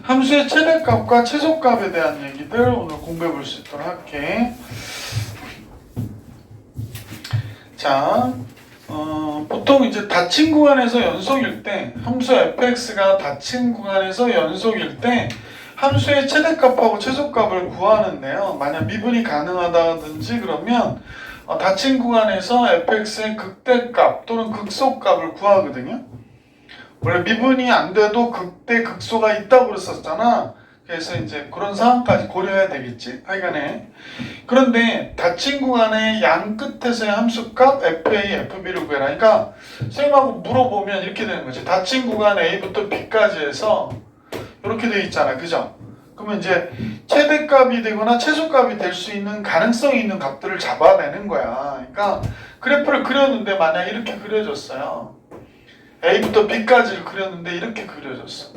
함수의 최대값과 최소값에 대한 얘기들 오늘 공부해 볼 수 있도록 할게. 자, 보통 이제 닫힌 구간에서 연속일 때, 함수 fx가 닫힌 구간에서 연속일 때 함수의 최대값하고 최소값을 구하는데요. 만약 미분이 가능하다든지 그러면 닫힌 구간에서 fx의 극대값 또는 극소값을 구하거든요. 원래 미분이 안 돼도 극대 극소가 있다고 그랬었잖아. 그래서 이제 그런 상황까지 고려해야 되겠지. 하여간에. 그런데 닫힌 구간의 양 끝에서의 함수값 FA, FB를 구해라. 그러니까 선생님하고 물어보면 이렇게 되는 거지. 닫힌 구간 A부터 B까지 해서 이렇게 돼 있잖아. 그죠? 그러면 이제 최대값이 되거나 최소값이 될 수 있는 가능성이 있는 값들을 잡아내는 거야. 그러니까 그래프를 그렸는데 만약 이렇게 그려졌어요. A부터 B까지를 그렸는데 이렇게 그려졌어.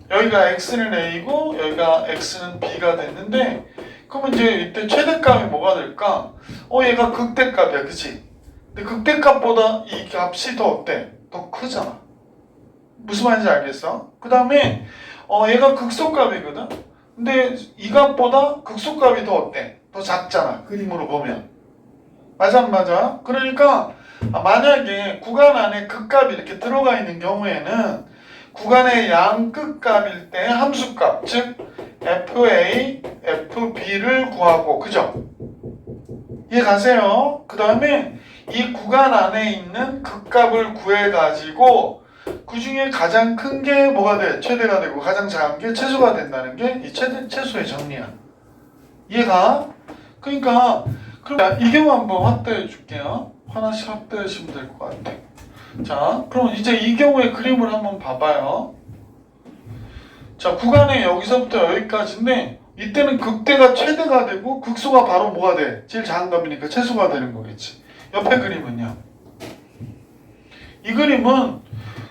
여기가 X는 A고 여기가 X는 B가 됐는데 그러면 이제 이때 최대값이 뭐가 될까? 얘가 극대값이야. 그치? 근데 극대값보다 이 값이 더 어때? 더 크잖아. 무슨 말인지 알겠어? 그 다음에 얘가 극소값이거든? 근데 이 값보다 극소값이 더 어때? 더 작잖아. 그림으로 보면. 맞아 안 맞아? 그러니까 만약에 구간 안에 극값이 이렇게 들어가 있는 경우에는 구간의 양 끝값일 때 함수값, 즉 FA, FB를 구하고, 그죠? 이해 가세요? 그 다음에 이 구간 안에 있는 극값을 구해가지고 그 중에 가장 큰 게 뭐가 돼? 최대가 되고 가장 작은 게 최소가 된다는 게 이 최소의 정리야. 이해가? 그러니까 그럼 이 경우 한번 확대해 줄게요. 하나씩 확대하시면 될 것 같아. 자, 그럼 이제 이 경우의 그림을 한번 봐봐요. 자, 구간이 여기서부터 여기까지인데 이때는 극대가 최대가 되고 극소가 바로 뭐가 돼? 제일 작은 값이니까 최소가 되는 거겠지. 옆에 그림은요. 이 그림은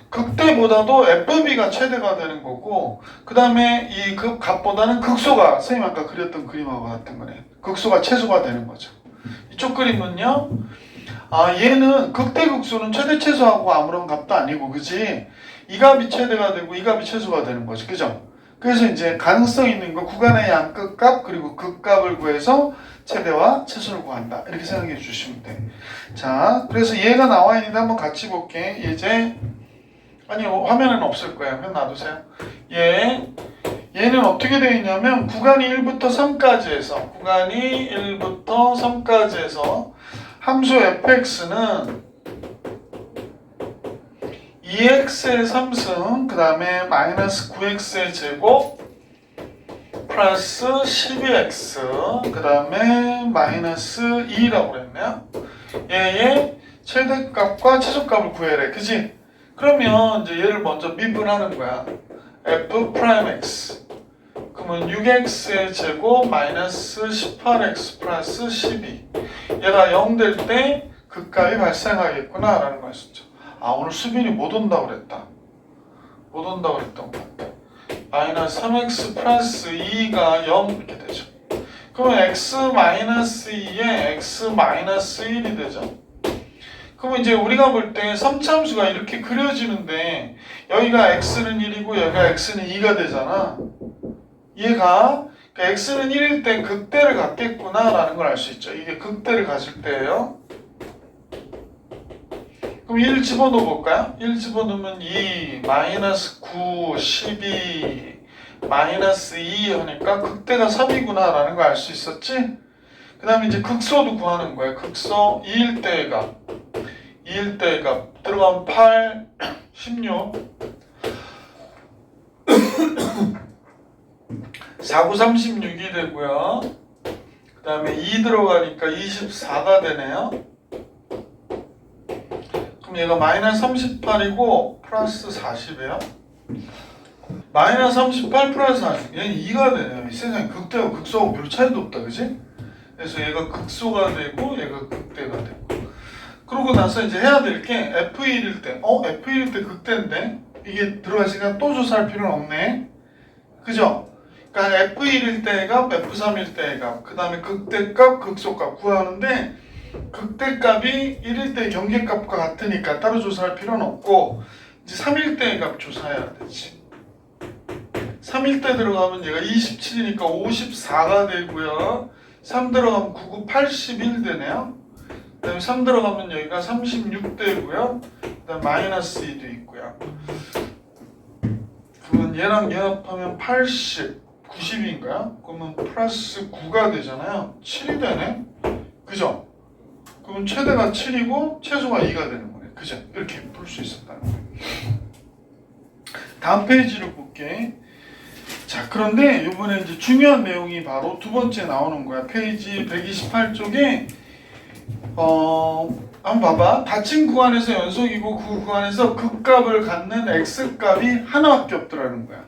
극대보다도 FB가 최대가 되는 거고 그 다음에 이 값보다는 극소가 선생님 아까 그렸던 그림하고 같은 거네. 극소가 최소가 되는 거죠. 이쪽 그림은요. 얘는 극대 극소는 최대 최소하고 아무런 값도 아니고 그지? 이 값이 최대가 되고 이 값이 최소가 되는 거지. 그죠? 그래서 이제 가능성 있는 거 구간의 양 끝값 그리고 극값을 구해서 최대와 최소를 구한다. 이렇게 생각해 주시면 돼. 자, 그래서 얘가 나와 있는데 한번 같이 볼게. 예제 아니 화면에는 없을 거예요. 그냥 놔두세요. 얘는 어떻게 되어 있냐면 구간이 1부터 3까지 해서 구간이 1부터 3까지 해서 함수 fx는 2x의 3승 그 다음에 마이너스 9x의 제곱 플러스 12x 그 다음에 마이너스 2라고 그랬네요. 얘의 최대값과 최소값을 구해래. 그지? 그러면 이제 얘를 먼저 미분하는 거야. f 프라임 x 그러면 6x의 제곱 마이너스 18x 플러스 12 얘가 0 될 때 극값이 발생하겠구나 라는 거였었죠. 오늘 수빈이 못 온다고 그랬다. 못 온다고 그랬던 것 같아. 마이너스 3x 플러스 2가 0 이렇게 되죠. 그러면 x 마이너스 2에 x 마이너스 1이 되죠. 그러면 이제 우리가 볼 때 3차함수가 이렇게 그려지는데 여기가 x는 1이고 여기가 x는 2가 되잖아. 얘가 그러니까 x는 1일 때 극대를 갖겠구나 라는 걸 알 수 있죠. 이게 극대를 가질 때예요. 그럼 1 집어넣어 볼까요? 1 집어넣으면 2, 마이너스 9, 12, 마이너스 2 하니까 극대가 3이구나 라는 걸 알 수 있었지? 그 다음에 이제 극소도 구하는 거예요. 극소 2일 때의 값. 2일 때의 값. 들어가면 8, 16 4, 9, 36이 되고요. 그 다음에 2 들어가니까 24가 되네요. 그럼 얘가 마이너스 38이고 플러스 40이에요. 마이너스 38 플러스 40. 얘는 2가 되네요. 이 세상에 극대하고 극소하고 별 차이도 없다. 그지? 그래서 얘가 극소가 되고 얘가 극대가 되고. 그러고 나서 이제 해야 될 게 F1일 때. F1일 때 극대인데 이게 들어가시니까 또 조사할 필요는 없네. 그죠? 그러니까 F1일 때의 값, F3일 때의 값, 그 다음에 극대값, 극소값 구하는데 극대값이 1일 때 경계값과 같으니까 따로 조사할 필요는 없고 이제 3일 때의 값 조사해야 되지. 3일 때 들어가면 얘가 27이니까 54가 되고요. 3 들어가면 9, 9, 81 되네요. 그 다음에 3 들어가면 여기가 36 되고요. 그 다음에 마이너스 2도 있고요. 그러면 얘랑 얘 합하면 80, 90인가요? 그러면 플러스 9가 되잖아요. 7이 되네. 그죠? 그러면 최대가 7이고 최소가 2가 되는 거네. 그죠? 이렇게 풀 수 있었다는 거예요. 다음 페이지를 볼게. 자, 그런데 이번에 이제 중요한 내용이 바로 두 번째 나오는 거야. 페이지 128쪽에 한번 봐봐. 닫힌 구간에서 연속이고 그 구간에서 극값을 갖는 x값이 하나밖에 없더라는 거야.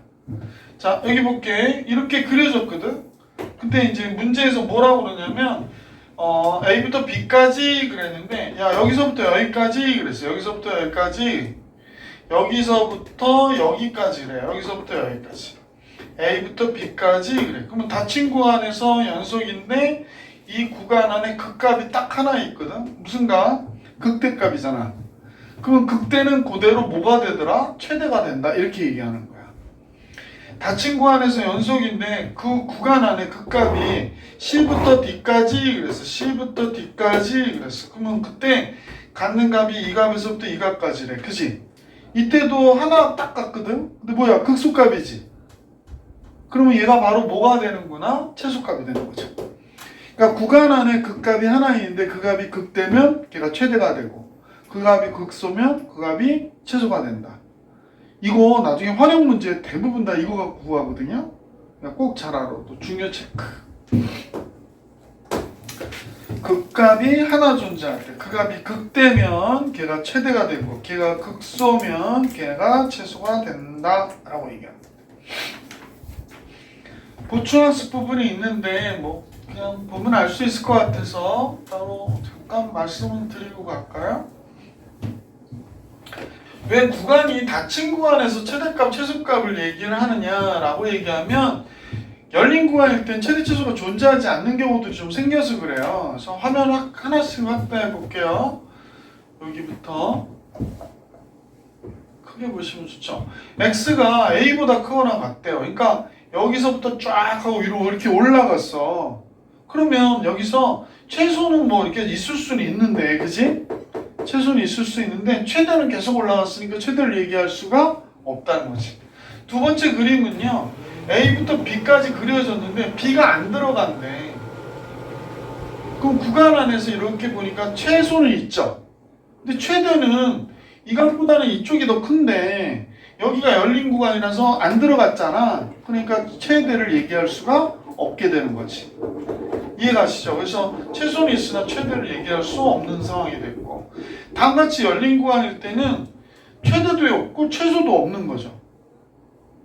자, 여기 볼게. 이렇게 그려졌거든. 근데 이제 문제에서 뭐라고 그러냐면 A부터 B까지 그랬는데 야 여기서부터 여기까지 그랬어. 여기서부터 여기까지, 여기서부터 여기까지 그래. 여기서부터 여기까지, A부터 B까지 그래. 그러면 닫힌 구간에서 연속인데 이 구간 안에 극값이 딱 하나 있거든. 무슨 값? 극대값이잖아. 그러면 극대는 그대로 뭐가 되더라? 최대가 된다. 이렇게 얘기하는 거야. 닫힌 구간에서 연속인데 그 구간 안에 극값이 C부터 D까지 그랬어. C부터 D까지 그랬어. 그러면 그때 갖는 값이 이 값에서부터 이 값까지래. 그지? 이때도 하나 딱 같거든. 근데 뭐야? 극소값이지. 그러면 얘가 바로 뭐가 되는구나? 최소값이 되는 거죠. 그러니까 구간 안에 극값이 하나 있는데 그 값이 극대면 걔가 최대가 되고 그 값이 극소면 그 값이 최소가 된다. 이거 나중에 활용 문제 대부분 다 이거 갖고 구하거든요. 그러니까 꼭 잘 알아. 또 중요 체크. 극값이 하나 존재할 때 그 값이 극대면 걔가 최대가 되고 걔가 극소면 걔가 최소가 된다라고 얘기합니다. 보충학습 부분이 있는데 뭐 그냥 보면 알 수 있을 것 같아서 따로 잠깐 말씀을 드리고 갈까요? 왜 구간이 닫힌 구간에서 최대값, 최소값을 얘기를 하느냐라고 얘기하면 열린 구간일 땐 최대, 최소가 존재하지 않는 경우들이 좀 생겨서 그래요. 그래서 화면 하나씩 확대해 볼게요. 여기부터 크게 보시면 좋죠. x가 a보다 크거나 같대요. 그러니까 여기서부터 쫙 하고 위로 이렇게 올라갔어. 그러면 여기서 최소는 뭐 이렇게 있을 수는 있는데, 그지? 최소는 있을 수 있는데 최대는 계속 올라갔으니까 최대를 얘기할 수가 없다는 거지. 두 번째 그림은요, A부터 B까지 그려졌는데 B가 안 들어간대. 그럼 구간 안에서 이렇게 보니까 최소는 있죠. 근데 최대는 이 값보다는 이쪽이 더 큰데 여기가 열린 구간이라서 안 들어갔잖아. 그러니까 최대를 얘기할 수가 없게 되는 거지. 이해가시죠? 그래서 최소는 있으나 최대를 얘기할 수 없는 상황이 됐고, 다음같이 열린 구간일 때는 최대도 없고 최소도 없는 거죠.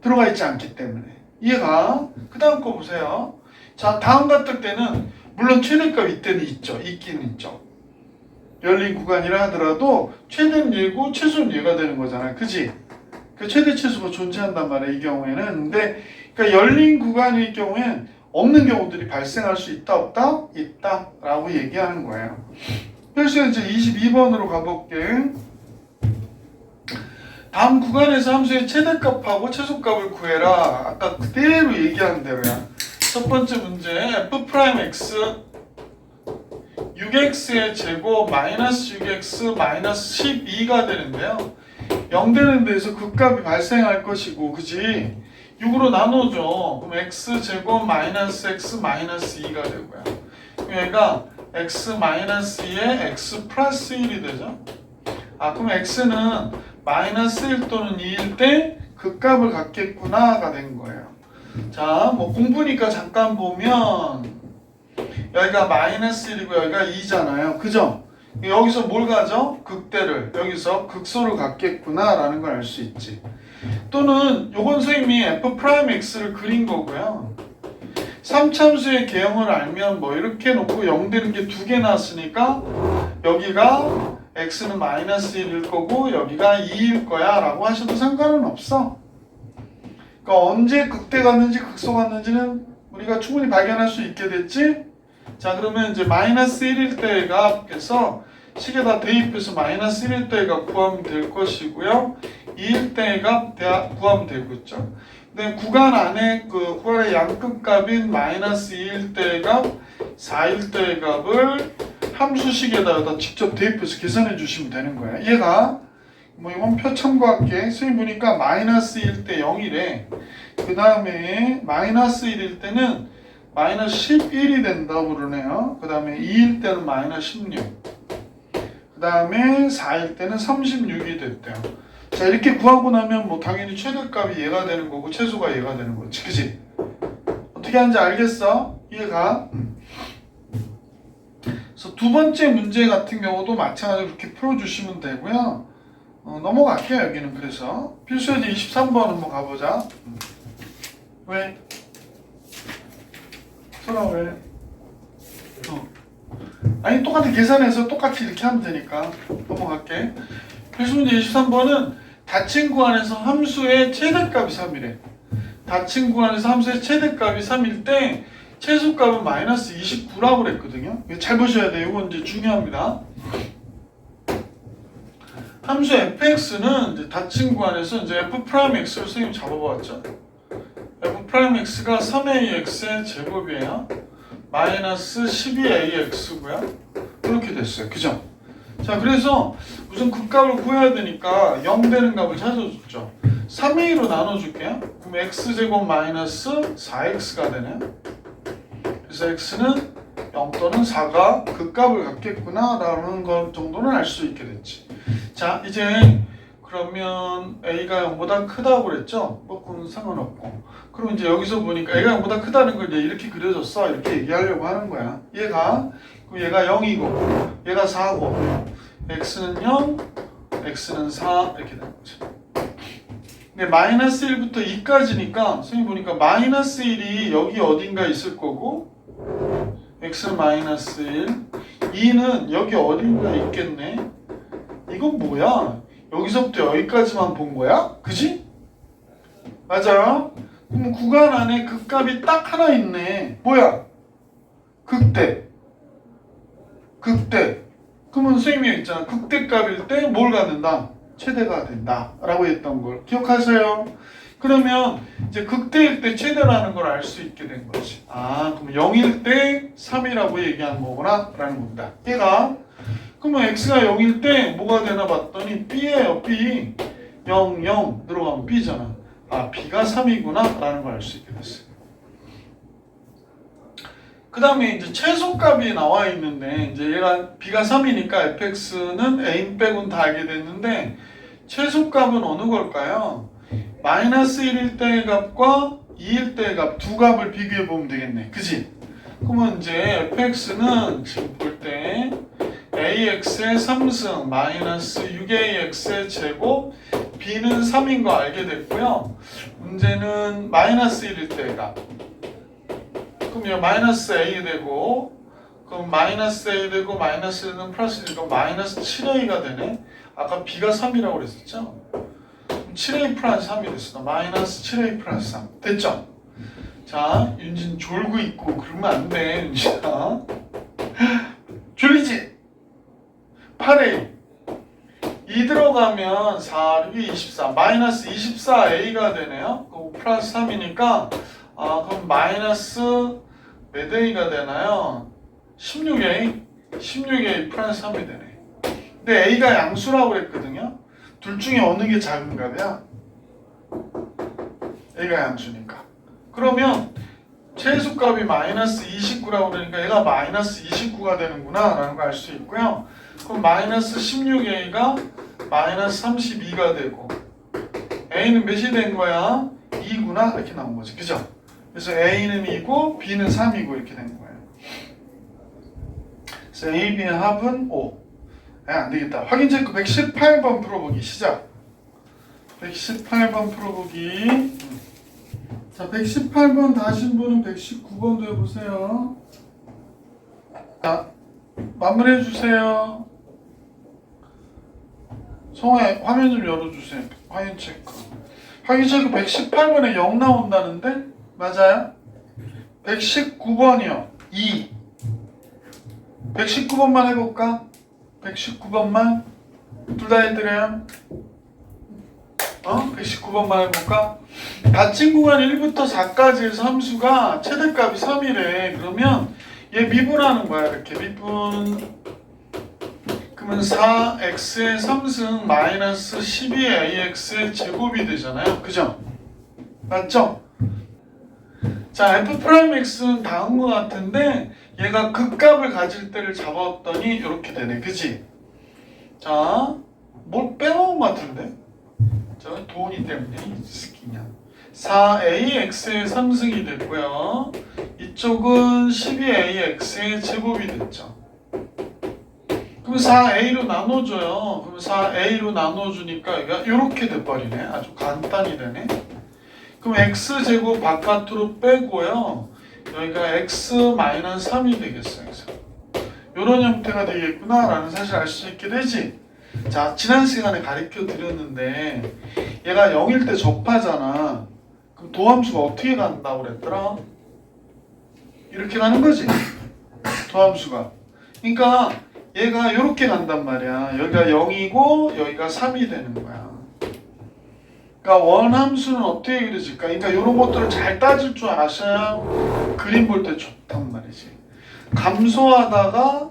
들어가 있지 않기 때문에. 이해가? 그 다음 거 보세요. 자, 다음 같을 때는 물론 최대값 이때는 있죠. 있긴 있죠. 열린 구간이라 하더라도 최대는 얘고 최소는 얘가 되는 거잖아요. 그지? 그 최대 최소가 존재한단 말이에요. 이 경우에는. 근데 그러니까 열린 구간일 경우엔 없는 경우들이 발생할 수 있다 없다? 있다 라고 얘기하는 거예요. 그래서 이제 22번으로 가볼게. 다음 구간에서 함수의 최대값하고 최소값을 구해라. 아까 그대로 얘기한 대로야. 첫 번째 문제 f'x 6x의 제곱 마이너스 6x 마이너스 12가 되는데요. 0 되는 데에서 극값이 발생할 것이고, 그지? 6으로 나누죠. 그럼 x제곱 마이너스 x 마이너스 2가 되고요. 그럼 얘가 x 마이너스 2에 x 플러스 1이 되죠. 그럼 x는 마이너스 1 또는 2일 때 극값을 갖겠구나가 된 거예요. 자, 뭐 공부니까 잠깐 보면 여기가 마이너스 1이고 여기가 2잖아요. 그죠? 여기서 뭘 가져? 극대를. 여기서 극소를 갖겠구나 라는 걸 알 수 있지. 또는 요건 선생님이 f'x를 그린 거고요. 3참수의 개형을 알면 뭐 이렇게 놓고 0 되는 게 두 개 나왔으니까 여기가 x는 마이너스 1일 거고 여기가 2일 거야 라고 하셔도 상관은 없어. 그러니까 언제 극대 갔는지 극소 갔는지는 우리가 충분히 발견할 수 있게 됐지? 자, 그러면 이제 마이너스 1일 때가 그래서 식에다 대입해서 마이너스 1일 때 값 구하면 될 것이고요. 2일 때 값 구하면 되겠죠. 근데 구간 안에 그 구간의 양끝값인 마이너스 2일 때 값, 4일 때 값을 함수식에다가 직접 대입해서 계산해 주시면 되는 거예요. 얘가 뭐 이건 표 참고할게. 선생님 보니까 마이너스 1일 때 0이래. 그 다음에 마이너스 1일 때는 마이너스 11이 된다고 그러네요. 그 다음에 2일 때는 마이너스 16. 그 다음에 4일 때는 36이 됐대요. 자, 이렇게 구하고 나면 뭐 당연히 최대값이 얘가 되는 거고 최소가 얘가 되는 거지. 그치? 어떻게 하는지 알겠어? 이해가? 그래서 두 번째 문제 같은 경우도 마찬가지로 이렇게 풀어주시면 되고요. 넘어갈게요. 여기는. 그래서 필수예제 23번 한번 가보자. 왜? 설아 왜? 아니 똑같은 계산해서 똑같이 이렇게 하면 되니까 넘어갈게. 필수문제 23번은 닫힌 구간에서 함수의 최대값이 3이래. 닫힌 구간에서 함수의 최대값이 3일 때 최소값은 마이너스 29라고 그랬거든요. 잘 보셔야 돼요. 이건 이제 중요합니다. 함수 fx는 이제 닫힌 구간에서 이제 f'x를 선생님 잡아봤죠. f'x가 3ax의 제곱이에요. 마이너스 12ax고요. 이렇게 됐어요. 그죠? 자, 그래서 우선 그 값을 구해야 되니까 0 되는 값을 찾아줬죠. 3a로 나눠줄게요. 그럼 x제곱 마이너스 4x가 되네요. 그래서 x는 0 또는 4가 그 값을 갖겠구나 라는 것 정도는 알 수 있게 됐지. 자, 이제 그러면 a가 0보다 크다고 그랬죠? 뭐 그건 상관없고. 그럼 이제 여기서 보니까 a가 0보다 크다는 걸 이제 이렇게 그려줬어. 이렇게 얘기하려고 하는 거야. 얘가 0이고 얘가 4고 x는 0, x는 4 이렇게 되는 거죠. 근데 마이너스 1부터 2까지니까 선생님 보니까 마이너스 1이 여기 어딘가 있을 거고 x는 마이너스 1, 2는 여기 어딘가 있겠네. 이건 뭐야? 여기서부터 여기까지만 본 거야? 그지? 맞아요? 그럼 구간 안에 그 값이 딱 하나 있네. 뭐야? 극대. 그러면 선생님이 있잖아. 극대값일 때 뭘 갖는다? 최대가 된다 라고 했던 걸 기억하세요? 그러면 이제 극대일 때 최대라는 걸 알 수 있게 된 거지. 아, 그럼 0일 때 3이라고 얘기하는 거구나 라는 겁니다. 얘가 그러면 x가 0일 때 뭐가 되나 봤더니 b예요. b 0, 0 들어가면 b잖아. 아, b가 3이구나 라는 걸 알 수 있게 됐어요. 그 다음에 이제 최소값이 나와 있는데 이제 얘가 b가 3이니까 fx는 a 빼고는 다 알게 됐는데 최소값은 어느 걸까요? 마이너스 1일 때의 값과 2일 때의 값 두 값을 비교해 보면 되겠네. 그지? 그러면 이제 fx는 지금 볼 때 ax의 3승 마이너스 6ax의 제곱 b는 3인 거 알게 됐고요. 문제는 마이너스 1일 때의 값. 그럼 얘 마이너스 a 되고 그럼 마이너스 a 되고 마이너스 1은 플러스 1이니까 마이너스 7a가 되네. 아까 b가 3이라고 그랬었죠? 그럼 7a 플러스 3이 됐어. 마이너스 7a 플러스 3 됐죠? 자, 윤진 졸고 있고 그러면 안 돼. 윤진아 졸리지? 8a 2 들어가면 4, 6이 24 마이너스 24a가 되네요. 그리고 플러스 3이니까 그럼 마이너스 몇 a가 되나요? 16a 16a 플러스 3이 되네. 근데 a가 양수라고 그랬거든요. 둘 중에 어느 게 작은 값이야? a가 양수니까. 그러면 최소값이 마이너스 29라고 그러니까 얘가 마이너스 29가 되는구나 라는 걸 알 수 있고요. 그럼 마이너스 16a가 마이너스 32가 되고 a는 몇이 된 거야? 2구나 이렇게 나온 거지. 그죠? 그래서 a는 2고 b는 3이고 이렇게 된 거예요. 그래서 a, b의 합은 5. 안 되겠다. 확인 체크 118번 풀어보기 시작. 118번 풀어보기. 자, 118번 다 하신 분은 119번도 해보세요. 자, 마무리해 주세요. 성화야, 화면 좀 열어주세요. 확인 체크. 확인 체크 118번에 0 나온다는데? 맞아요? 119번이요. 2. 119번만 해볼까? 119번만 둘 다 해드려요. 119번만 해볼까? 닫힌 구간 1부터 4까지에서 함수가 최대값이 3이래. 그러면 얘 미분하는 거야. 이렇게 미분. 그러면 4x의 3승 마이너스 12ax의 제곱이 되잖아요. 그죠? 맞죠? 자, f'x는 다음 것 같은데 얘가 극값을 가질 때를 잡았더니 이렇게 되네. 그지? 자, 뭘 빼먹은 것 같은데? 자, 도훈이 때문에 이 스키냐. 4ax의 3승이 됐고요. 이쪽은 12ax의 제곱이 됐죠. 그럼 4a로 나눠줘요. 그럼 4a로 나눠주니까 여기가 이렇게 돼버리네. 아주 간단히 되네. 그럼 x제곱 바깥으로 빼고요. 여기가 x-3이 되겠어요. 이런 형태가 되겠구나 라는 사실을 알 수 있게 되지. 자, 지난 시간에 가르쳐 드렸는데 얘가 0일 때 접하잖아. 그럼 도함수가 어떻게 간다고 그랬더라? 이렇게 가는 거지. 도함수가. 그러니까 얘가 이렇게 간단 말이야. 여기가 0이고 여기가 3이 되는 거야. 그러니까 원함수는 어떻게 그려질까? 그러니까 이런 것들을 잘 따질 줄 아셔야 그림 볼 때 좋단 말이지. 감소하다가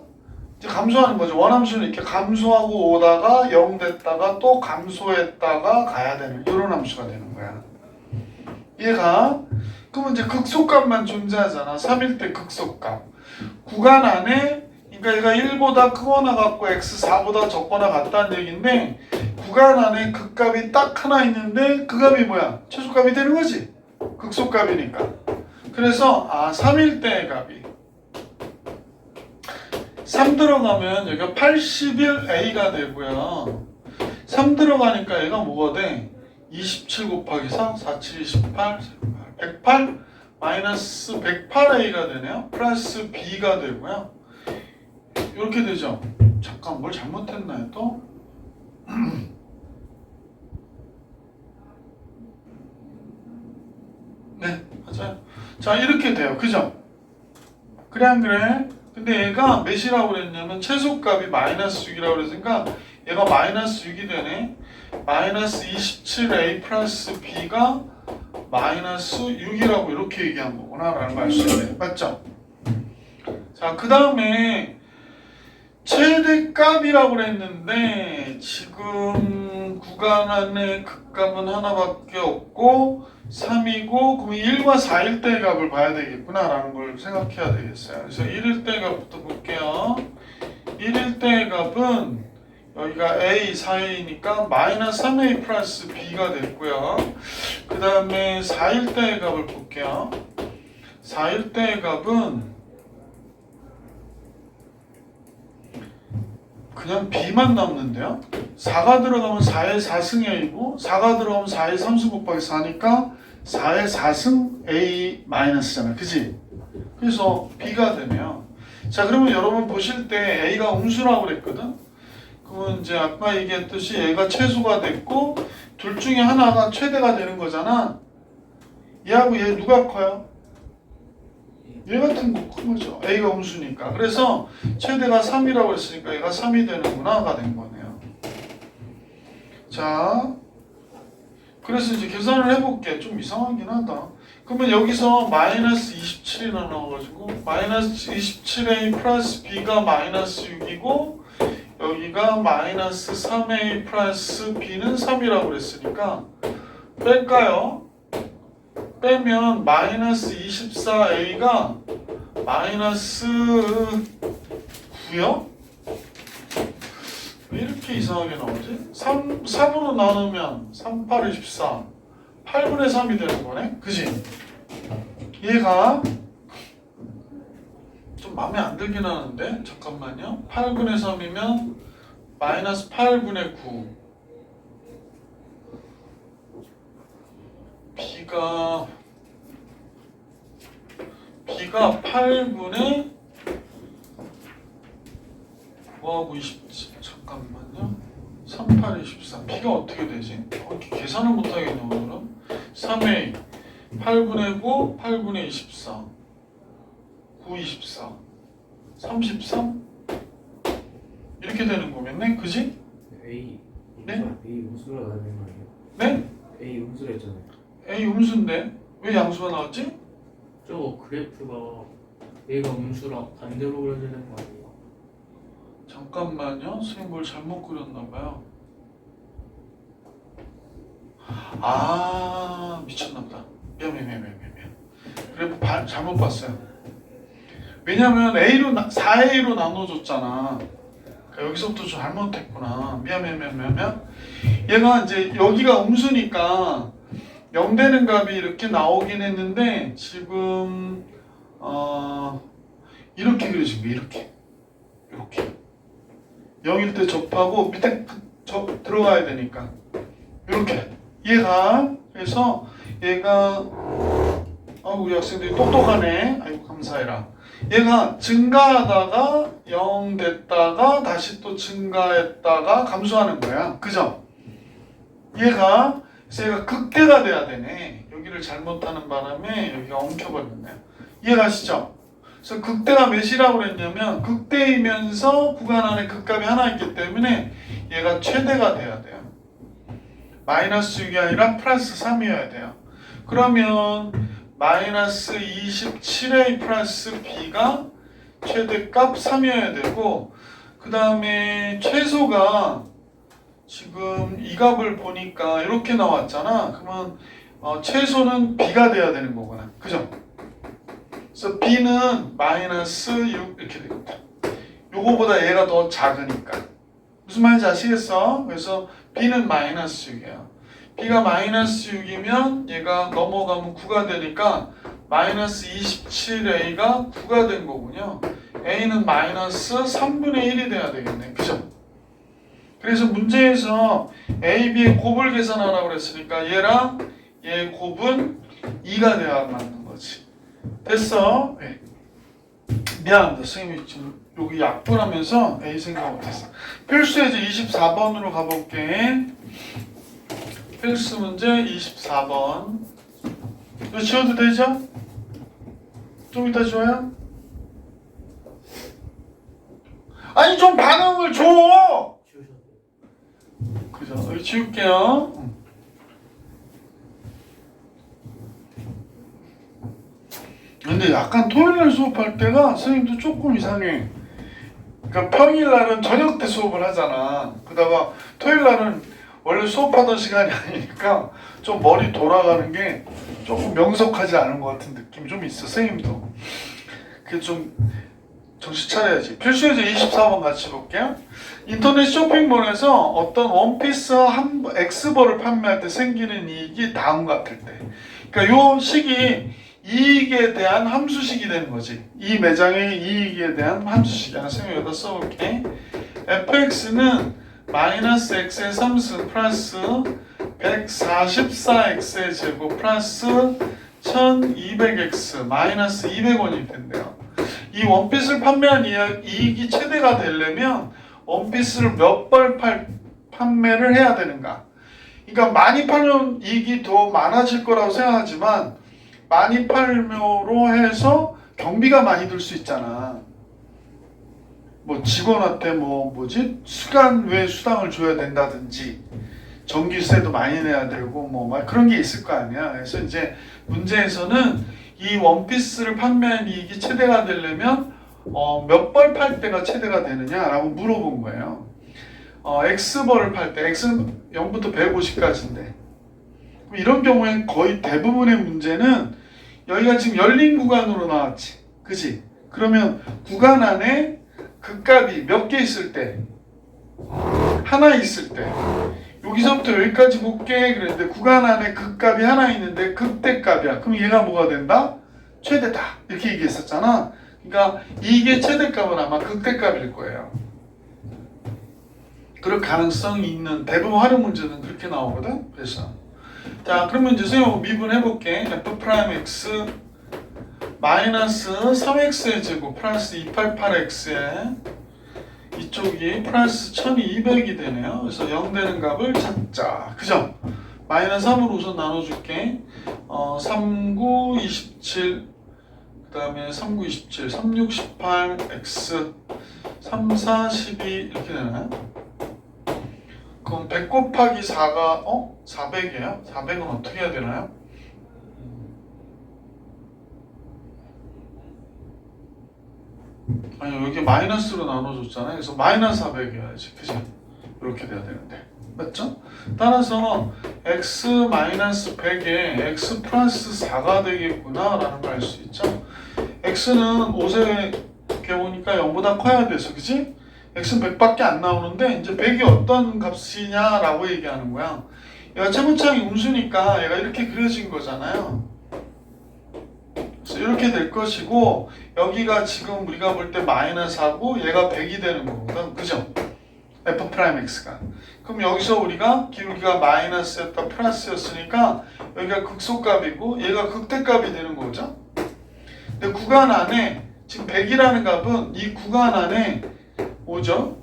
이제 감소하는 거죠. 원함수는 이렇게 감소하고 오다가 0 됐다가 또 감소했다가 가야 되는 이런 함수가 되는 거야. 얘가 그러면 이제 극소값만 존재하잖아. 3일 때 극소값. 구간 안에 그러니까 얘가 1보다 크거나 같고 x4보다 적거나 같다는 얘기인데 구간 안에 극값이 딱 하나 있는데 그 값이 뭐야? 최소값이 되는 거지. 극소값이니까. 그래서 3일 때의 값이 3 들어가면 여기가 81a가 되고요. 3 들어가니까 얘가 뭐가 돼? 27 곱하기 4, 4, 7, 28, 108 마이너스 108a가 되네요. 플러스 b가 되고요. 이렇게 되죠. 잠깐 뭘 잘못했나요 또? 네, 맞아요. 자, 이렇게 돼요. 그죠? 그래 안 그래? 근데 얘가 몇이라고 그랬냐면 최소값이 마이너스 6이라고 그랬으니까 얘가 마이너스 6이 되네. 마이너스 27a 플러스 b가 마이너스 6이라고 이렇게 얘기한 거구나 라는 걸 알 수 있네. 맞죠? 자, 그 다음에 최대값이라고 그랬는데 지금 구간 안에 극값은 하나밖에 없고 3이고 그럼 1과 4일 때의 값을 봐야 되겠구나 라는 걸 생각해야 되겠어요. 그래서 1일 때의 값부터 볼게요. 1일 때의 값은 여기가 a 4a니까 마이너스 3a 플러스 b가 됐고요. 그 다음에 4일 때의 값을 볼게요. 4일 때의 값은 그냥 b만 남는데요. 4가 들어가면 4의 4승 a고 4가 들어가면 4의 3승 곱하기 4니까 4의 4승 a 마이너스잖아. 그지? 그래서 b가 되네요. 자, 그러면 여러분 보실 때 a가 음수라고 그랬거든. 그러면 이제 아까 얘기했듯이 얘가 최소가 됐고 둘 중에 하나가 최대가 되는 거잖아. 얘하고 얘 누가 커요? 얘 같은 거 큰 거죠. a가 음수니까. 그래서 최대가 3이라고 했으니까 얘가 3이 되는구나가 된 거네요. 자, 그래서 이제 계산을 해볼게. 좀 이상하긴 하다. 그러면 여기서 마이너스 27이 나와가지고 마이너스 27a 플러스 b가 마이너스 6이고 여기가 마이너스 3a 플러스 b는 3이라고 그랬으니까 뺄까요? 빼면 마이너스 24a가 마이너스 9요? 왜 이렇게 이상하게 나오지? 3으로 나누면 3, 8, 24 8분의 3이 되는 거네? 그지? 얘가 좀 마음에 안 들긴 하는데 잠깐만요. 8분의 3이면 마이너스 8분의 9 B가 8분의 9하고 27 잠깐만요. 3, 8, 24 B가 어떻게 되지? 이렇게 계산을 못하겠네 오늘은. 3A 8분의 9 8분의 24 9, 24 33 이렇게 이렇게 되는 거겠네, 그지? A 네? A 음수가 나야 되는 거 아니에요? 네? A 음수라 했잖아요. A 음수인데 왜 양수가 나왔지? 저거 그래프가 A가 음수랑 반대로 그려지는 거 아니에요? 잠깐만요, 선생님 뭘 잘못 그렸나봐요. 아, 미쳤나보다. 미안. 그래, 잘못 봤어요. 왜냐면 4A로 나눠줬잖아. 그러니까 여기서부터 좀 잘못했구나. 미안. 얘가 이제 여기가 음수니까 0 되는 값이 이렇게 나오긴 했는데 지금 이렇게 그려진 거야. 이렇게 0일 때 접하고 밑에 들어가야 되니까 이렇게 얘가 그래서 얘가 우리 학생들이 똑똑하네. 아이고 감사해라. 얘가 증가하다가 0 됐다가 다시 또 증가했다가 감소하는 거야. 그죠? 그래서 얘가 극대가 돼야 되네. 여기를 잘못하는 바람에 여기가 엉켜버렸네요. 이해가시죠? 그래서 극대가 몇이라고 그랬냐면 극대이면서 구간 안에 극값이 하나 있기 때문에 얘가 최대가 돼야 돼요. 마이너스 6이 아니라 플러스 3이어야 돼요. 그러면 마이너스 27A 플러스 B가 최대값 3이어야 되고 그 다음에 최소가 지금 이 값을 보니까 이렇게 나왔잖아. 그러면 최소는 B가 돼야 되는 거구나. 그죠? 그래서 B는 마이너스 6 이렇게 되겠다. 요거보다 얘가 더 작으니까. 무슨 말인지 아시겠어? 그래서 B는 마이너스 6이야. B가 마이너스 6이면 얘가 넘어가면 9가 되니까 마이너스 27A가 9가 된 거군요. A는 마이너스 3분의 1이 돼야 되겠네. 그죠? 그래서 문제에서 A, B의 곱을 계산하라고 그랬으니까 얘랑 얘의 곱은 2가 돼야 맞는 거지. 됐어? 네. 미안합니다. 선생님이 지금 여기 약분하면서 A 생각 못했어. 필수예제 24번으로 가볼게. 필수 문제 24번. 이거 지워도 되죠? 좀 이따 지워요? 아니 좀 반응을 줘! 그죠? 여기 지울게요. 근데 약간 토요일날 수업할 때가 선생님도 조금 이상해. 그러니까 평일날은 저녁 때 수업을 하잖아. 그러다가 토요일날은 원래 수업하던 시간이 아니니까 좀 머리 돌아가는 게 조금 명석하지 않은 것 같은 느낌이 좀 있어. 선생님도. 그게 좀 정신 차려야지. 필수예제 24번 같이 볼게요. 인터넷 쇼핑몰에서 어떤 원피스 X벌을 판매할 때 생기는 이익이 다음과 같을 때. 그러니까 요 식이 이익에 대한 함수식이 되는 거지. 이 매장의 이익에 대한 함수식이. 선생님이 여기다 써볼게. fx는 마이너스 x의 3승 플러스 144x의 제곱 플러스 1200x 마이너스 200원이 된대요. 이 원피스를 판매한 이익이 최대가 되려면 원피스를 몇 벌 판매를 해야 되는가? 그러니까 많이 팔면 이익이 더 많아질 거라고 생각하지만 많이 팔므로 해서 경비가 많이 들 수 있잖아. 뭐 직원한테 시간 외 수당을 줘야 된다든지 전기세도 많이 내야 되고 막 그런 게 있을 거 아니야. 그래서 이제 문제에서는 이 원피스를 판매한 이익이 최대가 되려면 몇 벌 팔 때가 최대가 되느냐라고 물어본 거예요. X벌을 팔 때 X는 0부터 150까지인데 이런 경우에 거의 대부분의 문제는 여기가 지금 열린 구간으로 나왔지. 그지? 그러면 구간 안에 그 값이 몇 개 있을 때? 하나 있을 때. 여기서부터 여기까지 볼게 그랬는데 구간 안에 그 값이 하나 있는데 극대값이야. 그럼 얘가 뭐가 된다? 최대다. 이렇게 얘기했었잖아. 그러니까 이게 최대값은 아마 극대값일 거예요. 그럴 가능성이 있는 대부분 활용 문제는 그렇게 나오거든. 그래서 자 그러면 이제 선생님 미분해볼게. f'x 마이너스 3x의 제곱 플러스 288x에 이쪽이 플러스 1200이 되네요. 그래서 0 되는 값을 찾자. 그죠? 마이너스 3으로 우선 나눠줄게. 39, 27 그 다음에 39, 27, 36, 18 x 3, 4, 12 이렇게 되나요? 그럼 100 곱하기 4가 400이에요? 400은 어떻게 해야 되나요? 아니 여기 마이너스로 나눠줬잖아요. 그래서 마이너스 400이어야지. 그지? 이렇게 돼야 되는데. 맞죠? 따라서 x 마이너스 100에 x 플러스 4가 되겠구나 라는 걸 알 수 있죠. x는 5세 경우니까 0보다 커야 돼서 그지? x는 100밖에 안 나오는데 이제 100이 어떤 값이냐라고 얘기하는 거야. 얘가 최고차항이 음수니까 얘가 이렇게 그려진 거잖아요. 그래서 이렇게 될 것이고 여기가 지금 우리가 볼 때 마이너스하고 얘가 100이 되는 거거든. 그죠? f'x가. 그럼 여기서 우리가 기울기가 마이너스였다 플러스였으니까 여기가 극소값이고 얘가 극대값이 되는 거죠. 근데 구간 안에 지금 100이라는 값은 이 구간 안에 뭐죠?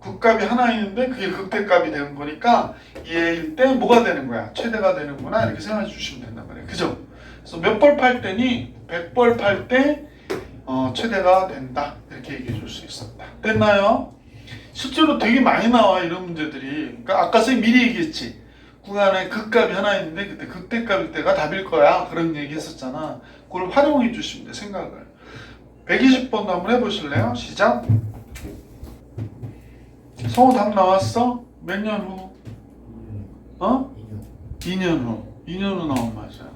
극값이 하나 있는데 그게 극대값이 되는 거니까 얘일 때 뭐가 되는 거야? 최대가 되는구나 이렇게 생각해 주시면 된단 말이에요. 그죠? 그래서 몇 벌 팔 때니 100벌 팔 때 최대가 된다 이렇게 얘기해 줄 수 있습니다. 됐나요? 실제로 되게 많이 나와 이런 문제들이. 그러니까 아까 선생님 미리 얘기했지. 구간에 극값이 하나 있는데 그때 극대값일 때가 답일 거야 그런 얘기 했었잖아. 그걸 활용해 주시면 돼 생각을. 120번도 한번 해보실래요? 시작. 성우 답 나왔어? 몇 년 후? 2년 후. 2년 후 나온 맞아요.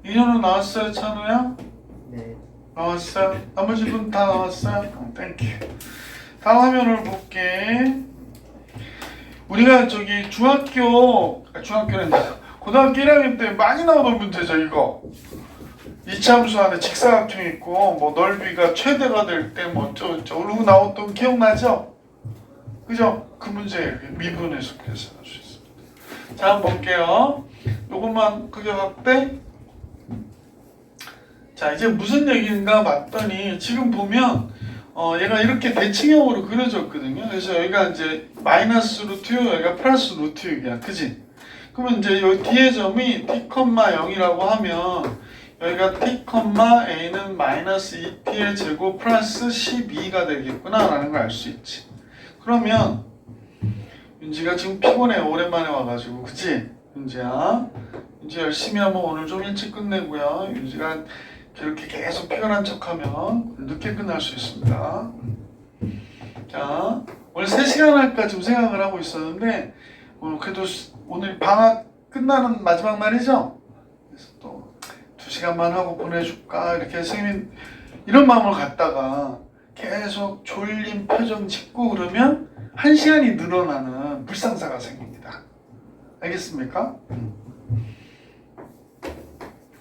2년 후 나왔어요 찬우야? 네. 나왔어요? 나머지 분 다 나왔어요? 땡큐. 다음 화면을 볼게. 우리가 저기 중학교는 고등학교 1학년 때 많이 나오던 문제죠 이거. 이차함수 안에 직사각형 있고 뭐 넓이가 최대가 될 때 뭐 어쩌고 나왔던 기억나죠? 그죠? 그 문제 미분에 속해서 할 수 있습니다. 자 한번 볼게요. 요것만 크게 확대. 자 이제 무슨 얘기인가 봤더니 지금 보면 얘가 이렇게 대칭형으로 그려졌거든요. 그래서 여기가 이제 마이너스 루트 6, 여기가 플러스 루트 6이야. 그지? 그러면 이제 여기 뒤에 점이 t, 0이라고 하면 여기가 t, a는 마이너스 2t의 제곱 플러스 12가 되겠구나 라는 걸 알 수 있지. 그러면 윤지가 지금 피곤해. 오랜만에 와가지고. 그치? 윤지야. 윤지 열심히 하면 오늘 좀 일찍 끝내고요. 윤지가 이렇게 계속 피곤한 척하면 늦게 끝날 수 있습니다. 자, 오늘 3시간 할까 좀 생각을 하고 있었는데 그래도 오늘 방학 끝나는 마지막 날이죠? 그래서 또 2시간만 하고 보내줄까 이렇게 선생님이 이런 마음을 갖다가 계속 졸린 표정 짓고 그러면 1시간이 늘어나는 불상사가 생깁니다. 알겠습니까?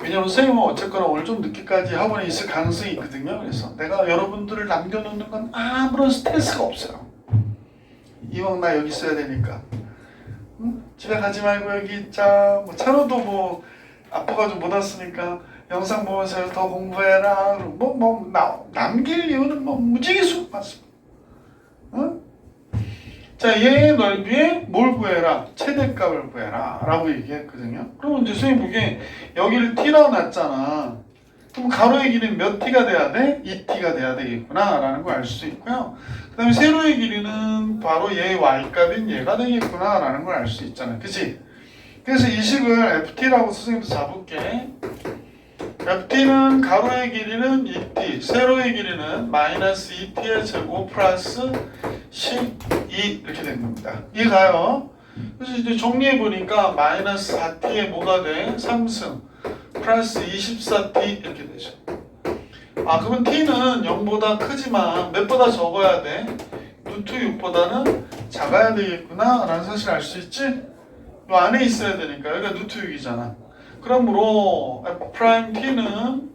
왜냐면 선생님은 어쨌거나 오늘 좀 늦게까지 학원에 있을 가능성이 있거든요. 그래서 내가 여러분들을 남겨놓는 건 아무런 스트레스가 없어요. 이왕 나 여기 있어야 되니까. 응? 집에 가지 말고 여기 있자. 뭐 찬호도 뭐 아파가지고 못 왔으니까 영상 보면서 더 공부해라. 남길 이유는 뭐 무지개 수 맞습니다. 응? 자, 얘의 넓이에 뭘 구해라? 최대값을 구해라 라고 얘기했거든요. 그러면 이제 선생님 보기에 여기를 t라고 놨잖아. 그럼 가로의 길이는 몇 t가 돼야 돼? 2t가 돼야 되겠구나 라는 걸 알 수 있고요. 그 다음에 세로의 길이는 바로 얘의 y값인 얘가 되겠구나 라는 걸 알 수 있잖아. 그치? 그래서 이 식을 ft라고 선생님도 잡을게. ft는 가로의 길이는 2t, 세로의 길이는 마이너스 2t의 제곱 플러스 12 이렇게 된 겁니다. 이해가요? 그래서 이제 정리해 보니까 마이너스 4t의 뭐가 돼? 3승 플러스 24t 이렇게 되죠. 아 그러면 t는 0보다 크지만 몇보다 적어야 돼? 루트 6보다는 작아야 되겠구나 라는 사실을 알 수 있지? 이 안에 있어야 되니까 여기가 루트 6이잖아. 그러므로 f't는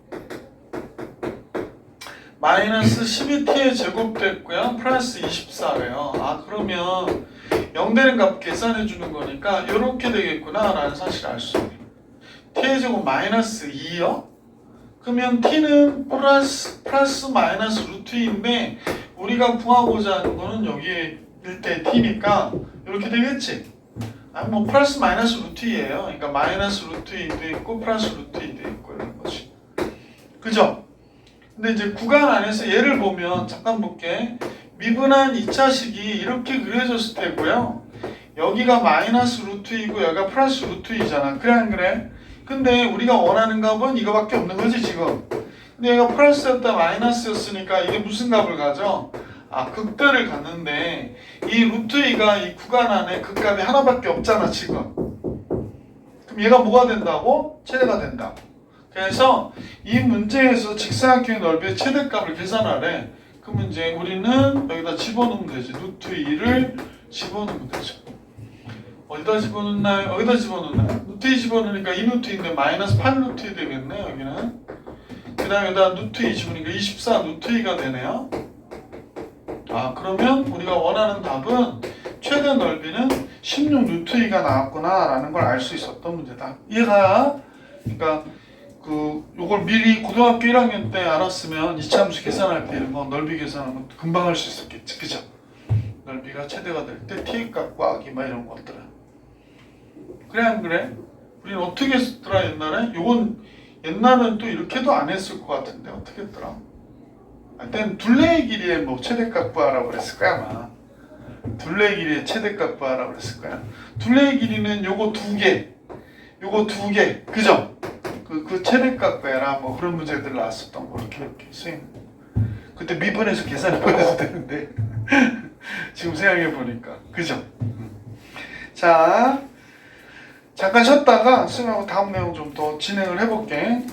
마이너스 12t의 제곱 됐고요. 플러스 24래요. 아 그러면 0 되는 값 계산해 주는 거니까 이렇게 되겠구나 라는 사실을 알 수 있어요. t의 제곱 마이너스 2요? 그러면 t는 플러스 마이너스 루트 2인데 우리가 구하고자 하는 거는 여기에 때 t니까 이렇게 되겠지? 아니 뭐 플러스 마이너스 루트 2예요. 그러니까 마이너스 루트 2도 있고 플러스 루트 2도 있고 이런 거지. 그죠? 근데 이제 구간 안에서 예를 보면 잠깐 볼게. 미분한 2차식이 이렇게 그려졌을 테고요. 여기가 마이너스 루트 2고 여기가 플러스 루트 2잖아. 그래 안 그래? 근데 우리가 원하는 값은 이거밖에 없는 거지 지금. 근데 얘가 플러스였다 마이너스였으니까 이게 무슨 값을 가져? 아, 극대를 갖는데 이 루트 2가 이 구간 안에 그 값이 하나밖에 없잖아 지금. 그럼 얘가 뭐가 된다고? 최대가 된다고. 그래서 이 문제에서 직사각형의 넓이의 최대값을 계산하래. 그러면 이제 우리는 여기다 집어넣으면 되지. 루트 2를 집어넣으면 되죠. 어디다 집어넣나요? 여기다 집어넣나요? 루트 2 집어넣으니까 2루트인데 마이너스 8루트 되겠네 여기는. 그 다음에 여기다 루트 2 집으니까 24 루트 2가 되네요. 아, 그러면 우리가 원하는 답은 최대 넓이는 16 루트 2가 나왔구나 라는 걸 알 수 있었던 문제다. 이해가? 그러니까 요걸 미리 고등학교 1학년 때 알았으면 이차함수 계산할 때 이런 거 넓이 계산하면 금방 할 수 있었겠지. 그죠? 넓이가 최대가 될 때 t의 값 구하기 막 이런 것들은. 그래 안 그래? 우리는 어떻게 했더라 옛날에? 요건 옛날은 또 이렇게도 안 했을 것 같은데 어떻게 했더라? 하여튼 둘레의 길이의 뭐 최대값 구하라고 그랬을 거야 아마. 둘레의 길이의 최대값 구하라고 그랬을 거야. 둘레의 길이는 요거 두 개, 요거 두 개, 그죠? 그 최대값 구해라 뭐 그런 문제들 나왔었던 거 이렇게 선생님 그때 미분해서 계산해 보여도 되는데 지금 생각해 보니까 그죠? 자 잠깐 쉬었다가 선생님하고 다음 내용 좀 더 진행을 해볼게.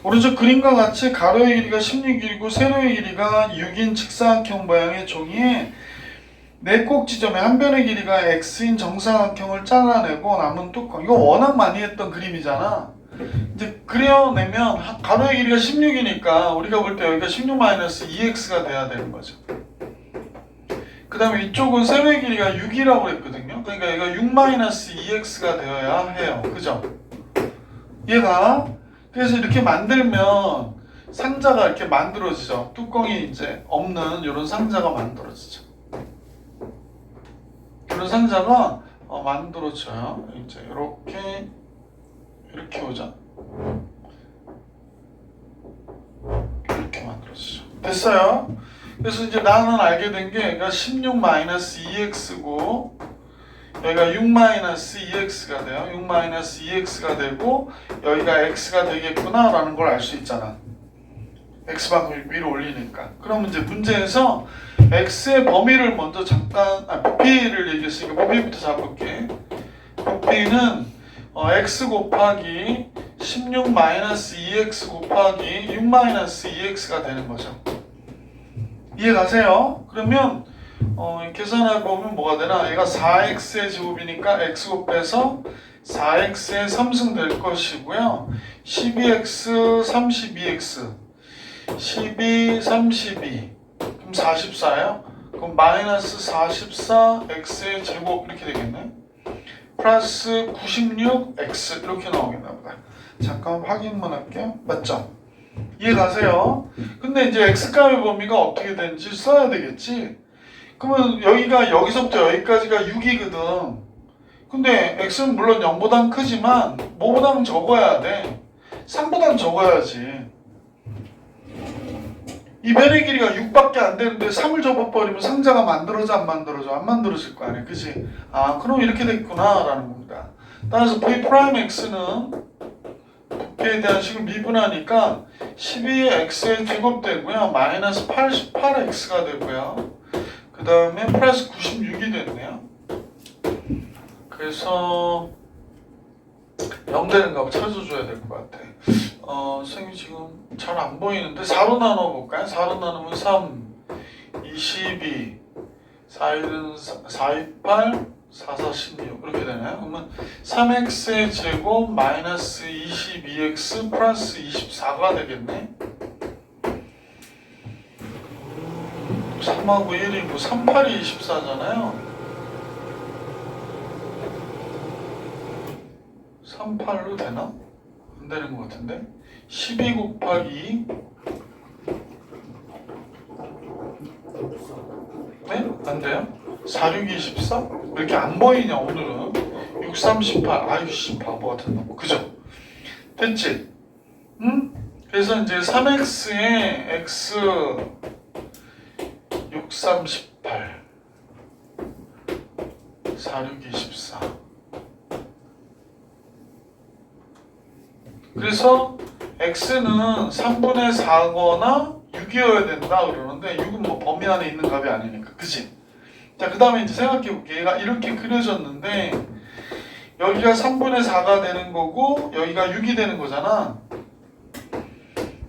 오른쪽 그림과 같이 가로의 길이가 16이고 세로의 길이가 6인 직사각형 모양의 종이에 네 꼭 지점에 한 변의 길이가 x인 정사각형을 잘라내고 남은 뚜껑. 이거 워낙 많이 했던 그림이잖아. 이제 그려내면 가로의 길이가 16이니까 우리가 볼 때 여기가 16-2x가 돼야 되는 거죠. 그 다음에 이쪽은 세로의 길이가 6이라고 했거든요. 그러니까 얘가 6-2x가 되어야 해요. 그죠? 얘가 그래서 이렇게 만들면 상자가 이렇게 만들어지죠. 뚜껑이 이제 없는 이런 상자가 만들어지죠. 이런 상자가 만들어져요. 이제 이렇게 오죠. 이렇게 만들어지죠. 됐어요. 그래서 이제 나는 알게 된 게 얘가 16-2x고 여기가 6-2x가 돼요. 6-2x가 되고 여기가 x가 되겠구나 라는 걸 알 수 있잖아. x방울 위로 올리니까. 그럼 이제 문제에서 x의 범위를 먼저 잠깐 부피를 얘기했으니까 부피부터 잡을게. 부피는 x 곱하기 16-2x 곱하기 6-2x가 되는 거죠. 이해 가세요? 그러면 계산해 보면 뭐가 되나? 얘가 4x의 제곱이니까 x 곱해서 4x의 3승 될 것이고요. 12x, 32x 12, 32 그럼 44예요? 그럼 마이너스 44 x의 제곱 이렇게 되겠네. 플러스 96 x 이렇게 나오겠나 보다. 잠깐 확인만 할게요. 맞죠? 이해 가세요? 근데 이제 x값의 범위가 어떻게 되는지 써야 되겠지? 그러면 여기서부터 여기까지가 6이거든. 근데 x는 물론 0보단 크지만 뭐보다는 적어야 돼. 3보단 적어야지. 이 변의 길이가 6밖에 안 되는데 3을 접어버리면 상자가 만들어져 안 만들어져? 안 만들어질 거 아니야, 그치? 아, 그럼 이렇게 됐구나 라는 겁니다. 따라서 v'(x는 부피에 대한 식을 미분하니까 12x의 제곱 되고요, 마이너스 88x가 되고요, 그 다음에 플러스 96이 됐네요. 그래서 0 되는가 찾아줘야 될 것 같아. 선생님 지금 잘 안 보이는데 4로 나눠볼까요? 4로 나누면 3, 22, 4일은 4, 28, 4, 4, 16 이렇게 되나요? 그러면 3x의 제곱 마이너스 22x 플러스 24가 되겠네. 3하고 1이고 3, 8이 24잖아요. 3, 8로 되나? 안 되는 것 같은데? 12 곱하기 네? 안 돼요? 4, 6, 24? 왜 이렇게 안 보이냐 오늘은? 6, 3, 18 아유 씨 바보 같은 놈. 그죠? 됐지? 그래서 이제 3x에 x 6, 38 4, 6, 24 그래서 x는 3분의 4거나 6이어야 된다 그러는데 6은 뭐 범위 안에 있는 값이 아니니까 그치? 자 그 다음에 이제 생각해볼게. 얘가 이렇게 그려졌는데 여기가 3분의 4가 되는 거고 여기가 6이 되는 거잖아.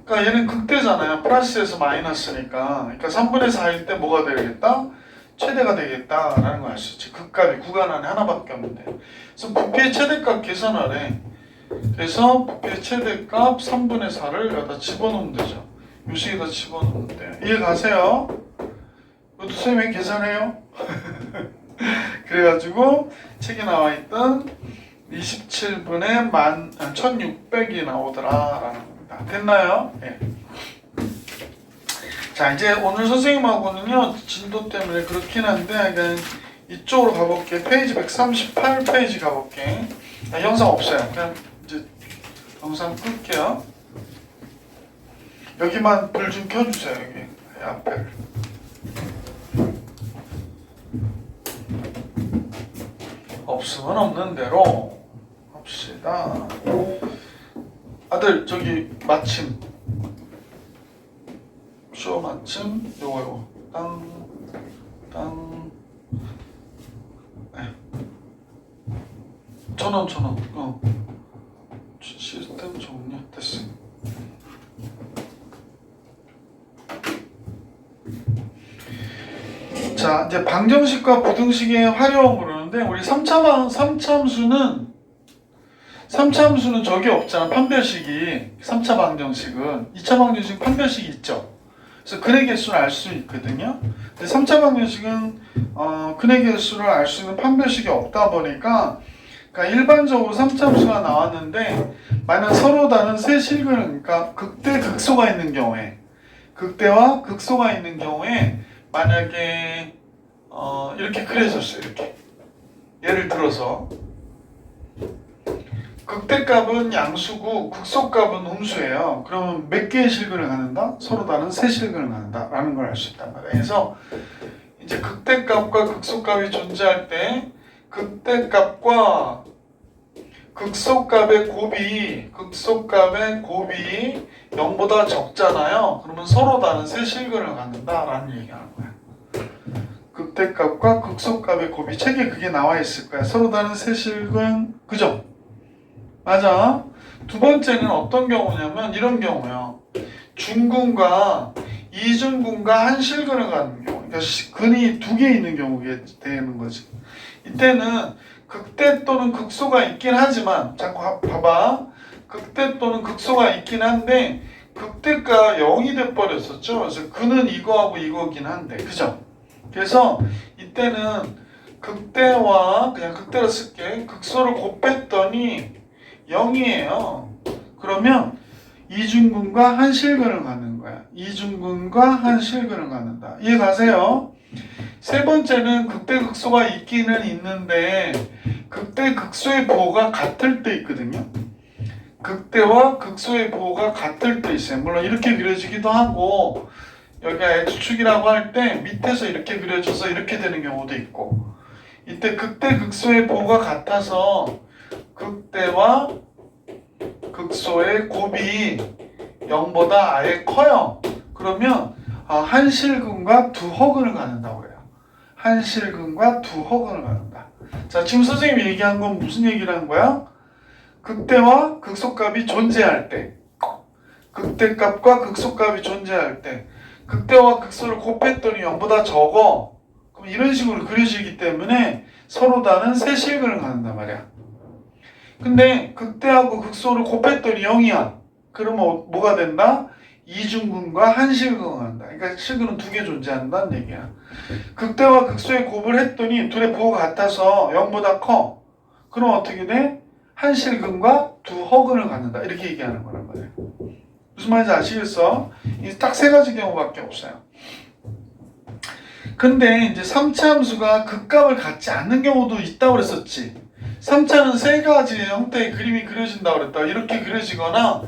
그러니까 얘는 극대잖아요. 플러스에서 마이너스니까. 그러니까 3분의 4일 때 뭐가 되겠다? 최대가 되겠다라는 걸 알 수 있지. 극값이 구간 안에 하나밖에 없는데. 그래서 부피의 최대값 계산하래. 그래서 부피의 최대값 3분의 4를 여기다 집어넣으면 되죠. 요식에다 집어넣으면 돼요. 이해 가세요? 이것도 선생님이 계산해요. 그래가지고 책에 나와있던 27분의 1600이 나오더라라는 겁니다. 됐나요? 네. 자 이제 오늘 선생님하고는요 진도 때문에 그렇긴 한데 그냥 이쪽으로 가볼게. 페이지 138페이지 가볼게. 영상 없어요. 그냥 이제 영상 끌게요. 여기만 불 좀 켜주세요. 여기 앞에를. 없으면 없는 대로 합시다. 아들 저기 마침 쇼 마침 요거 땅 네. 1,000원 시스템 종료 됐어. 자 이제 방정식과 부등식의 활용 그러는데 우리 3차함수는 저기 없잖아. 판별식이 3차 방정식은 2차 방정식 판별식이 있죠. 그래서 근의 개수를 알 수 있거든요. 근데 3차 방정식은 근의 개수를 알 수 있는 판별식이 없다 보니까 그러니까 일반적으로 3차 함수가 나왔는데 만약 서로 다른 세 실근을 그러니까 극대 극소가 있는 경우에 극대와 극소가 있는 경우에 만약에 이렇게 그려졌어요. 이렇게 예를 들어서 극대값은 양수고 극소값은 음수예요. 그러면 몇 개의 실근을 갖는다? 서로 다른 세 실근을 갖는다 라는 걸 알 수 있단 말이에요. 그래서 이제 극대값과 극소값이 존재할 때 극대값과 극소값의 곱이 0보다 적잖아요. 그러면 서로 다른 세 실근을 갖는다 라는 얘기하는 거야. 극대값과 극소값의 곱이 책에 그게 나와 있을 거야. 서로 다른 세 실근 그죠? 맞아. 두 번째는 어떤 경우냐면 이런 경우요. 중근과 이중근과 한 실근을 갖는 경우. 그러니까 근이 두 개 있는 경우가 되는 거지. 이때는 극대 또는 극소가 있긴 하지만 자꾸 봐봐. 극대 또는 극소가 있긴 한데 극대가 0이 돼버렸었죠. 그래서 근은 이거하고 이거긴 한데 그죠? 그래서 이때는 극대와 그냥 극대로 쓸게. 극소를 곱했더니 0이에요. 그러면 이중근과 한 실근을 갖는 거야. 이중근과 한 실근을 갖는다. 이해 가세요? 세 번째는 극대 극소가 있기는 있는데 극대 극소의 부호가 같을 때 있거든요. 극대와 극소의 부호가 같을 때 있어요. 물론 이렇게 그려지기도 하고 여기가 x축이라고 할 때 밑에서 이렇게 그려져서 이렇게 되는 경우도 있고 이때 극대 극소의 부호가 같아서 극대와 극소의 곱이 0보다 아예 커요. 그러면 한 실근과 두 허근을 갖는다고 해요. 한 실근과 두 허근을 갖는다. 자, 지금 선생님이 얘기한 건 무슨 얘기를 한 거야? 극대와 극소값이 존재할 때, 극대값과 극소값이 존재할 때, 극대와 극소를 곱했더니 0보다 적어. 그럼 이런 식으로 그려지기 때문에 서로 다른 세 실근을 갖는단 말이야. 근데 극대하고 극소를 곱했더니 0이야. 그러면 뭐가 된다? 이중근과 한 실근을 갖는다. 그러니까 실근은 두 개 존재한다는 얘기야. 극대와 극소의 곱을 했더니 둘의 부호가 같아서 0보다 커. 그럼 어떻게 돼? 한 실근과 두 허근을 갖는다. 이렇게 얘기하는 거란 말이야. 무슨 말인지 아시겠어? 딱 세 가지 경우밖에 없어요. 근데 이제 3차 함수가 극값을 갖지 않는 경우도 있다고 그랬었지. 3차는 세 가지의 형태의 그림이 그려진다고 그랬다. 이렇게 그려지거나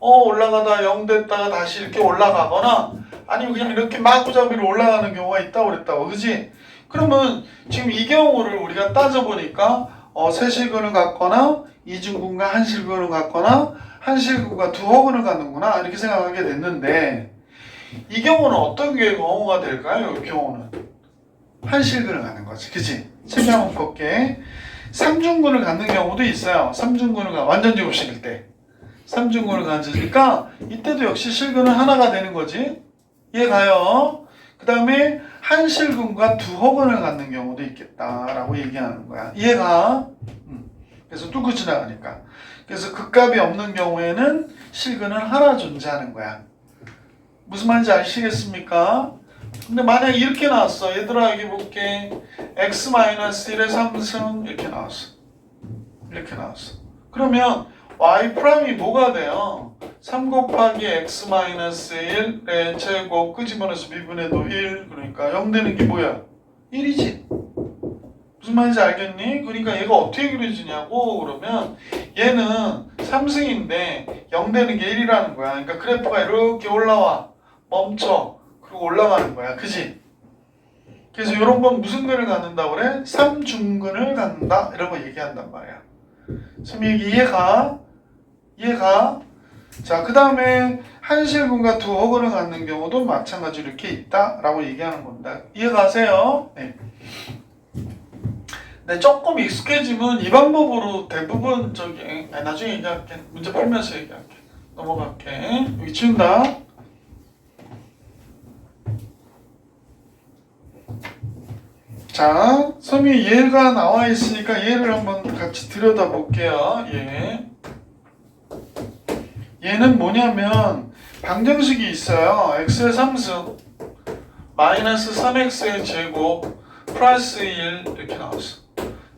올라가다 0 됐다가 다시 이렇게 올라가거나 아니면 그냥 이렇게 마구잡이로 올라가는 경우가 있다고 그랬다고, 그지? 그러면 지금 이 경우를 우리가 따져보니까 세실근을 갖거나 이중근과 한실근을 갖거나 한실근과 두 허근을 갖는구나 이렇게 생각하게 됐는데, 이 경우는 어떤 경우가 될까요? 이 경우는 한실근을 갖는 거지, 그치? 책에 한번 볼게. 삼중근을 갖는 경우도 있어요. 삼중근을 완전 제곱식일 때 삼중근을 가지니까 이때도 역시 실근은 하나가 되는 거지. 이해가요? 그 다음에 한실근과 두 허근을 갖는 경우도 있겠다라고 얘기하는 거야. 이해가? 그래서 뚫고 지나가니까. 그래서 극값이 없는 경우에는 실근은 하나 존재하는 거야. 무슨 말인지 아시겠습니까? 근데 만약 이렇게 나왔어. 얘들아 여기 볼게. x-1의 3승 이렇게 나왔어. 이렇게 나왔어. 그러면 y''이 뭐가 돼요? 3 곱하기 x-1의 제곱 끄집어내서 미분해도 1, 그러니까 0 되는 게 뭐야? 1이지. 무슨 말인지 알겠니? 그러니까 얘가 어떻게 그려지냐고. 그러면 얘는 3승인데 0 되는 게 1이라는 거야. 그러니까 그래프가 이렇게 올라와 멈춰 그리고 올라가는 거야, 그지? 그래서 이런 건 무슨 근을 갖는다고 그래? 3중근을 갖는다 이라고 얘기한단 말이야. 선생님 이해가? 이해가? 자, 그 다음에 한실근과 두 허근을 갖는 경우도 마찬가지로 이렇게 있다라고 얘기하는 겁니다. 이해가세요? 네. 네, 조금 익숙해지면 이 방법으로 대부분 나중에 얘기할게. 문제 풀면서 얘기할게. 넘어갈게. 여기 지운다. 자, 선생님이 얘가 나와 있으니까 얘를 한번 같이 들여다볼게요. 얘는 뭐냐면 방정식이 있어요. x의 3승 마이너스 3x의 제곱 플러스 1 이렇게 나왔어.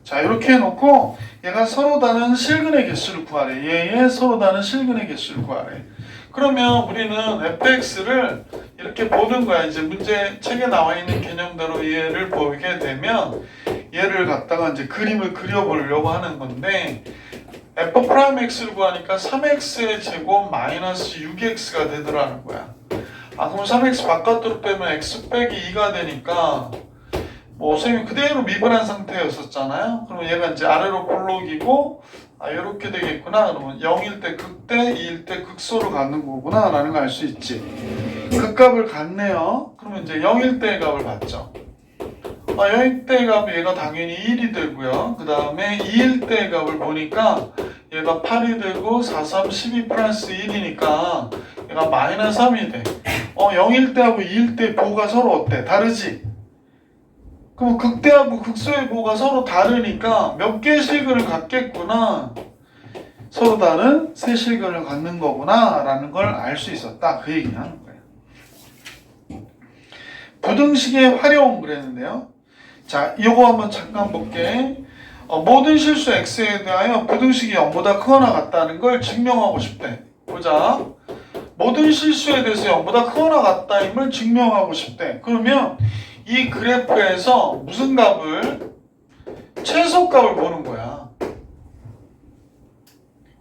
자, 이렇게 해놓고 얘가 서로 다른 실근의 개수를 구하래. 얘의 서로 다른 실근의 개수를 구하래. 그러면 우리는 fx를 이렇게 보는 거야. 이제 문제 책에 나와 있는 개념대로 얘를 보게 되면 얘를 갖다가 이제 그림을 그려보려고 하는 건데, f'x를 구하니까 3x의 제곱 마이너스 6x가 되더라는 거야. 아, 그럼 3x 바깥으로 빼면 x 빼기 2가 되니까 선생님이 그대로 미분한 상태였었잖아요. 그럼 얘가 이제 아래로 볼록이고 이렇게 되겠구나. 그러면 0일 때 극대, 2일 때 극소를 갖는 거구나 라는 걸 알 수 있지. 극값을 갖네요. 그러면 이제 0일 때의 값을 받죠. 0일 때의 값은 얘가 당연히 1이 되고요. 그 다음에 2일 때의 값을 보니까 얘가 8이 되고 4, 3, 12 플러스 1이니까 얘가 마이너스 3이 돼. 0일 때하고 2일 때 보가 서로 어때? 다르지? 그럼 극대하고 극소의 보가 서로 다르니까 몇 개의 실근을 갖겠구나. 서로 다른 세 실근을 갖는 거구나 라는 걸 알 수 있었다. 그 얘기를 하는 거예요. 부등식의 활용 그랬는데요. 자, 이거 한번 잠깐 볼게. 모든 실수 x에 대하여 부등식이 0보다 크거나 같다는 걸 증명하고 싶대. 보자. 모든 실수에 대해서 0보다 크거나 같다임을 증명하고 싶대. 그러면 이 그래프에서 무슨 값을? 최소값을 보는 거야.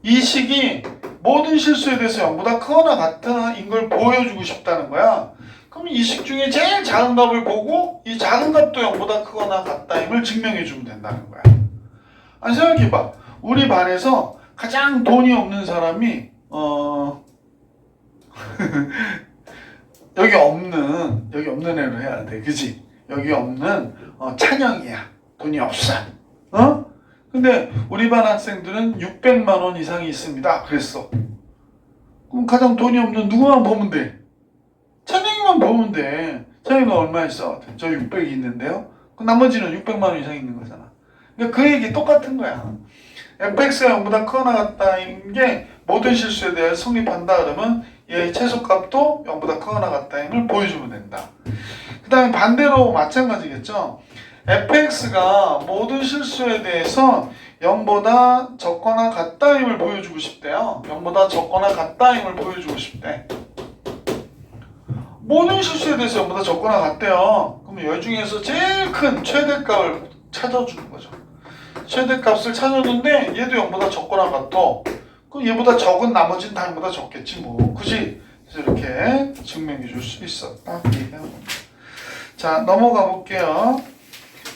이 식이 모든 실수에 대해서 0보다 크거나 같다인 걸 보여주고 싶다는 거야. 그럼 이 식 중에 제일 작은 값을 보고 이 작은 값도 0보다 크거나 같다임을 증명해 주면 된다는 거야. 아니, 생각해봐. 우리 반에서 가장 돈이 없는 사람이 여기 없는 애로 해야 돼, 그지? 여기 없는 찬영이야. 돈이 없어. 근데 우리 반 학생들은 600만 원 이상이 있습니다. 그랬어. 그럼 가장 돈이 없는 누구만 보면 돼? 찬영이만 보면 돼. 찬영이가 얼마 있어? 저 600이 있는데요. 그럼 나머지는 600만 원 이상 있는 거잖아. 그러니까 그 얘기 똑같은 거야. fx가 0보다 크거나 같다인 게 모든 실수에 대해 성립한다 그러면 얘의 최소값도 0보다 크거나 같다임을 보여주면 된다. 그 다음에 반대로 마찬가지겠죠. fx가 모든 실수에 대해서 0보다 적거나 같다임을 보여주고 싶대요. 0보다 적거나 같다임을 보여주고 싶대. 모든 실수에 대해서 0보다 적거나 같대요. 그럼 이 중에서 제일 큰 최대값을 찾아주는 거죠. 최대값을 찾았는데 얘도 0보다 적거나 같아. 그럼 얘보다 적은 나머지는 다 얘보다 적겠지 뭐. 그지? 그래서 이렇게 증명해 줄 수 있었다. 자, 넘어가 볼게요.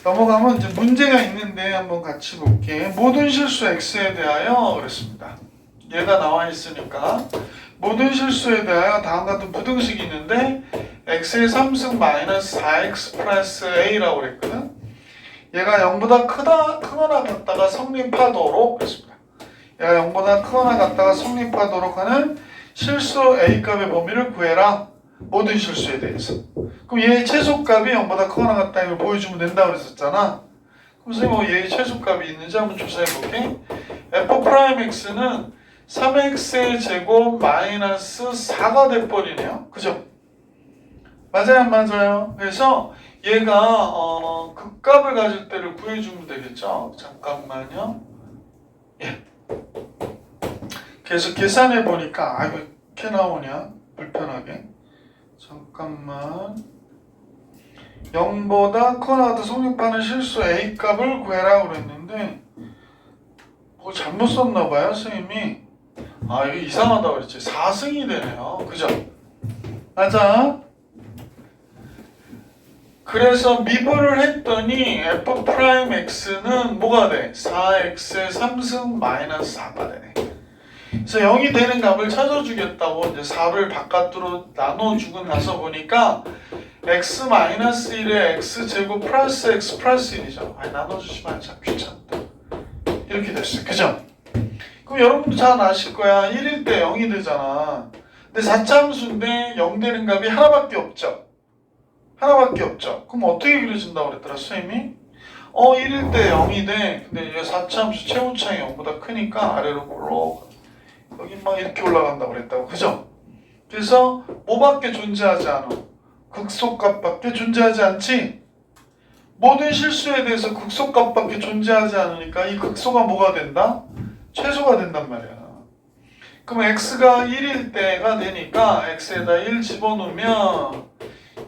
넘어가면 이제 문제가 있는데 한번 같이 볼게. 모든 실수 x에 대하여 그랬습니다. 얘가 나와 있으니까 모든 실수에 대하여 다음과 같은 부등식이 있는데 x의 3승 마이너스 4x 플러스 a라고 그랬거든. 얘가 0보다 크거나 같다가 성립하도록 그랬습니다. 얘가 0보다 크거나 같다가 성립하도록 하는 실수 a 값의 범위를 구해라. 모든 실수에 대해서. 그럼 얘의 최소값이 0보다 크거나 같다 이걸 보여주면 된다고 그랬었잖아. 그럼 선생님 뭐 얘의 최소값이 있는지 한번 조사해 볼게. f'x는 3x의 제곱 마이너스 4가 돼버리네요. 그죠? 맞아요 안 맞아요? 그래서 얘가 극값을 가질 때를 구해주면 되겠죠? 잠깐만요. 예. 그래서 계산해 보니까 왜 이렇게 나오냐? 불편하게. 잠깐만. 0보다 크거나 같다 성립하는 실수 a 값을 구해라 그랬는데 뭐 잘못 썼나봐요 선생님이. 이거 이상하다고 그랬지. 4승이 되네요. 그죠? 맞아. 그래서 미분을 했더니 f'x는 뭐가 돼? 4x의 3승 마이너스 4가 되네. 그래서 0이 되는 값을 찾아주겠다고 이제 4를 바깥으로 나눠주고 나서 보니까 x 마이너스 1에 x 제곱 플러스 x 플러스 1이죠. 나눠주시면 참 귀찮다. 이렇게 됐어요. 그죠? 그럼 여러분도 잘 아실 거야. 1일 때 0이 되잖아. 근데 4차함수인데 0 되는 값이 하나밖에 없죠. 하나밖에 없죠. 그럼 어떻게 그려진다고 그랬더라 선생님이? 1일 때 0이 돼. 근데 이게 4차함수 최고차이 0보다 크니까 아래로 볼록 여기 막 이렇게 올라간다고 그랬다고. 그죠? 그래서 뭐밖에 존재하지 않아? 극소값밖에 존재하지 않지? 모든 실수에 대해서 극소값밖에 존재하지 않으니까 이 극소가 뭐가 된다? 최소가 된단 말이야. 그럼 x가 1일 때가 되니까 x에다 1 집어넣으면